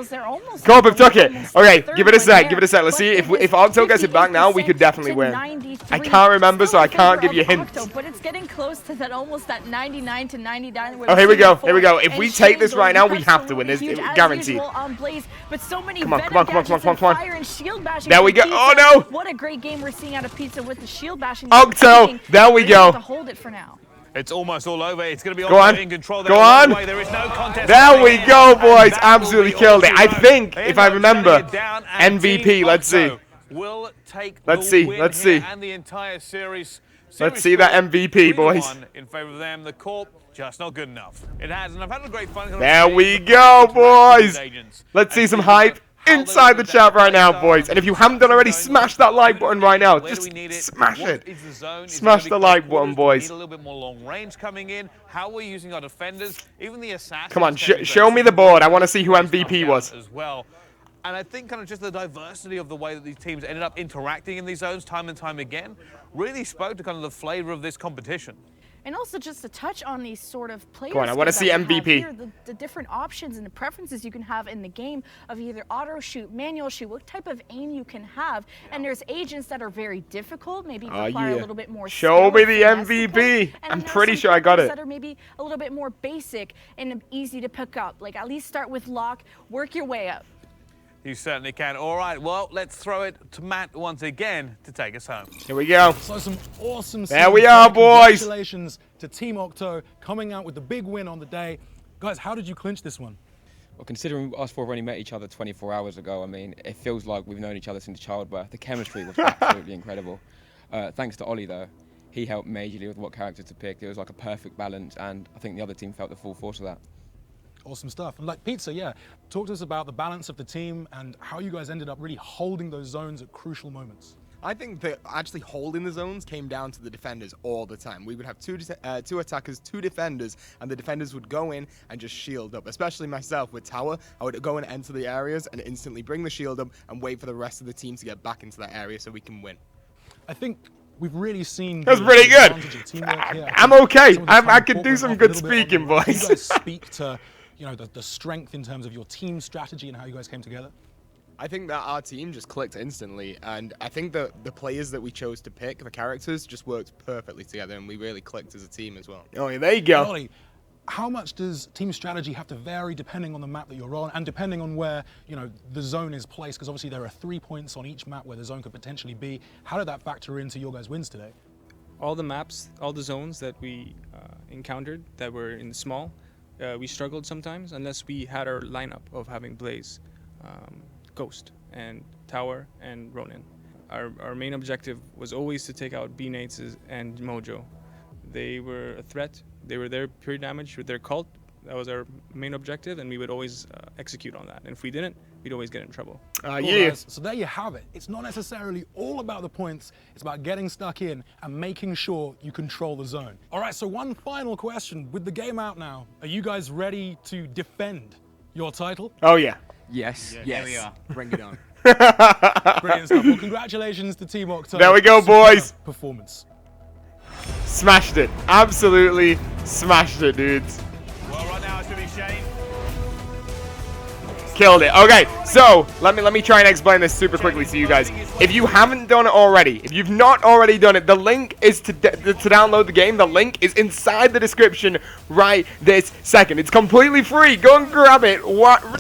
Cobra took it. Okay, give it a sec. Give it a sec. Let's see. If Octo gets it back now, we could definitely win. I can't remember, so I can't give you hints. But it's getting close to that, almost that 99 to 99. Oh, here we go. Here we go. If we take this right now, we have to win this. Guaranteed. But so many come on. fire and shield bashing. There we go. Oh no! What a great game we're seeing out of Pizza with the shield bashing. Octo, there we go. To hold it for now. It's almost all over. It's going to be in control. Go on. There is no contest. There we go, boys. Absolutely killed it. I think, if I remember, MVP. Let's see. Let's see. And the entire series. Let's see that MVP, boys. In favor of them, the Corp just not good enough. It has, and I've had a great fun. There we go, boys. Let's see some hype inside the chat right now, boys. And if you haven't done already, smash that like button right now. Just smash it. Smash the like button, boys. Need a little bit more long range coming in. How we're using our defenders, even the assassins. Come on, show me the board. I want to see who MVP was. As well. And I think kind of just the diversity of the way that these teams ended up interacting in these zones time and time again really spoke to kind of the flavor of this competition. And also just to touch on these sort of players. Go on, I want to see MVP. Here, the different options and the preferences you can have in the game of either auto shoot, manual shoot, what type of aim you can have. And there's agents that are very difficult, maybe require a little bit more Show me the MVP. I'm pretty sure I got it. That are maybe a little bit more basic and easy to pick up. Like at least start with lock, work your way up. You certainly can. All right, well, let's throw it to Matt once again to take us home. Here we go. So some awesome There we are, boys. Congratulations to Team Octo coming out with the big win on the day. Guys, how did you clinch this one? Well, considering us four have only met each other 24 hours ago, I mean, it feels like we've known each other since childbirth. The chemistry was absolutely incredible. Thanks to Ollie, though. He helped majorly with what character to pick. It was like a perfect balance, and I think the other team felt the full force of that. Awesome stuff. And like Pizza, yeah, talk to us about the balance of the team and how you guys ended up really holding those zones at crucial moments. I think that actually holding the zones came down to the defenders all the time. We would have two attackers, two defenders, and the defenders would go in and just shield up. Especially myself with Tower, I would go and enter the areas and instantly bring the shield up and wait for the rest of the team to get back into that area so we can win. I think we've really seen. That's pretty good. I'm okay. I can do some good speaking, boys. Can you guys speak to, you know, the strength in terms of your team strategy and how you guys came together? I think that our team just clicked instantly, and I think that the players that we chose to pick, the characters, just worked perfectly together, and we really clicked as a team as well. Oh, yeah, there you go. Ollie, how much does team strategy have to vary depending on the map that you're on and depending on where, you know, the zone is placed? Because obviously there are 3 points on each map where the zone could potentially be. How did that factor into your guys' wins today? All the maps, all the zones that we encountered that were in the small, we struggled sometimes unless we had our lineup of having Blaze, Ghost, and Tower, and Ronin. Our main objective was always to take out B-Nates and Mojo. They were a threat. They were there pure damage with their cult. That was our main objective, and we would always execute on that. And if we didn't, we'd always get in trouble. Cool, yeah. Guys. So there you have it. It's not necessarily all about the points. It's about getting stuck in and making sure you control the zone. All right, so one final question. With the game out now, are you guys ready to defend your title? Oh, yeah. Yes. Yes. There we are. Bring it on. Brilliant stuff. Well, congratulations to Team Octo. There we go, boys. Performance. Smashed it. Absolutely smashed it, dudes. Well, right now it's going to be Shane. Killed it. Okay, so let me try and explain this super quickly to you guys. If you haven't done it already, if you've not already done it, the link is to download the game. The link is inside the description right this second. It's completely free. Go and grab it.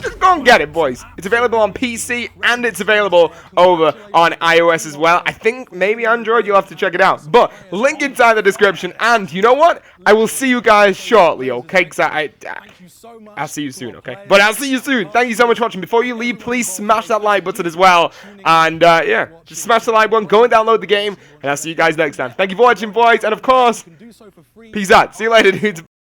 Just go and get it, boys. It's available on PC and it's available over on iOS as well. I think maybe Android. You'll have to check it out. But link inside the description. And you know what? I will see you guys shortly, okay? Because I'll see you soon, okay? But I'll see you soon. Thank you so much for watching. Before you leave, please smash that like button as well. And yeah, just smash the like button, go and download the game, and I'll see you guys next time. Thank you for watching, boys, and of course, peace out. See you later, dudes.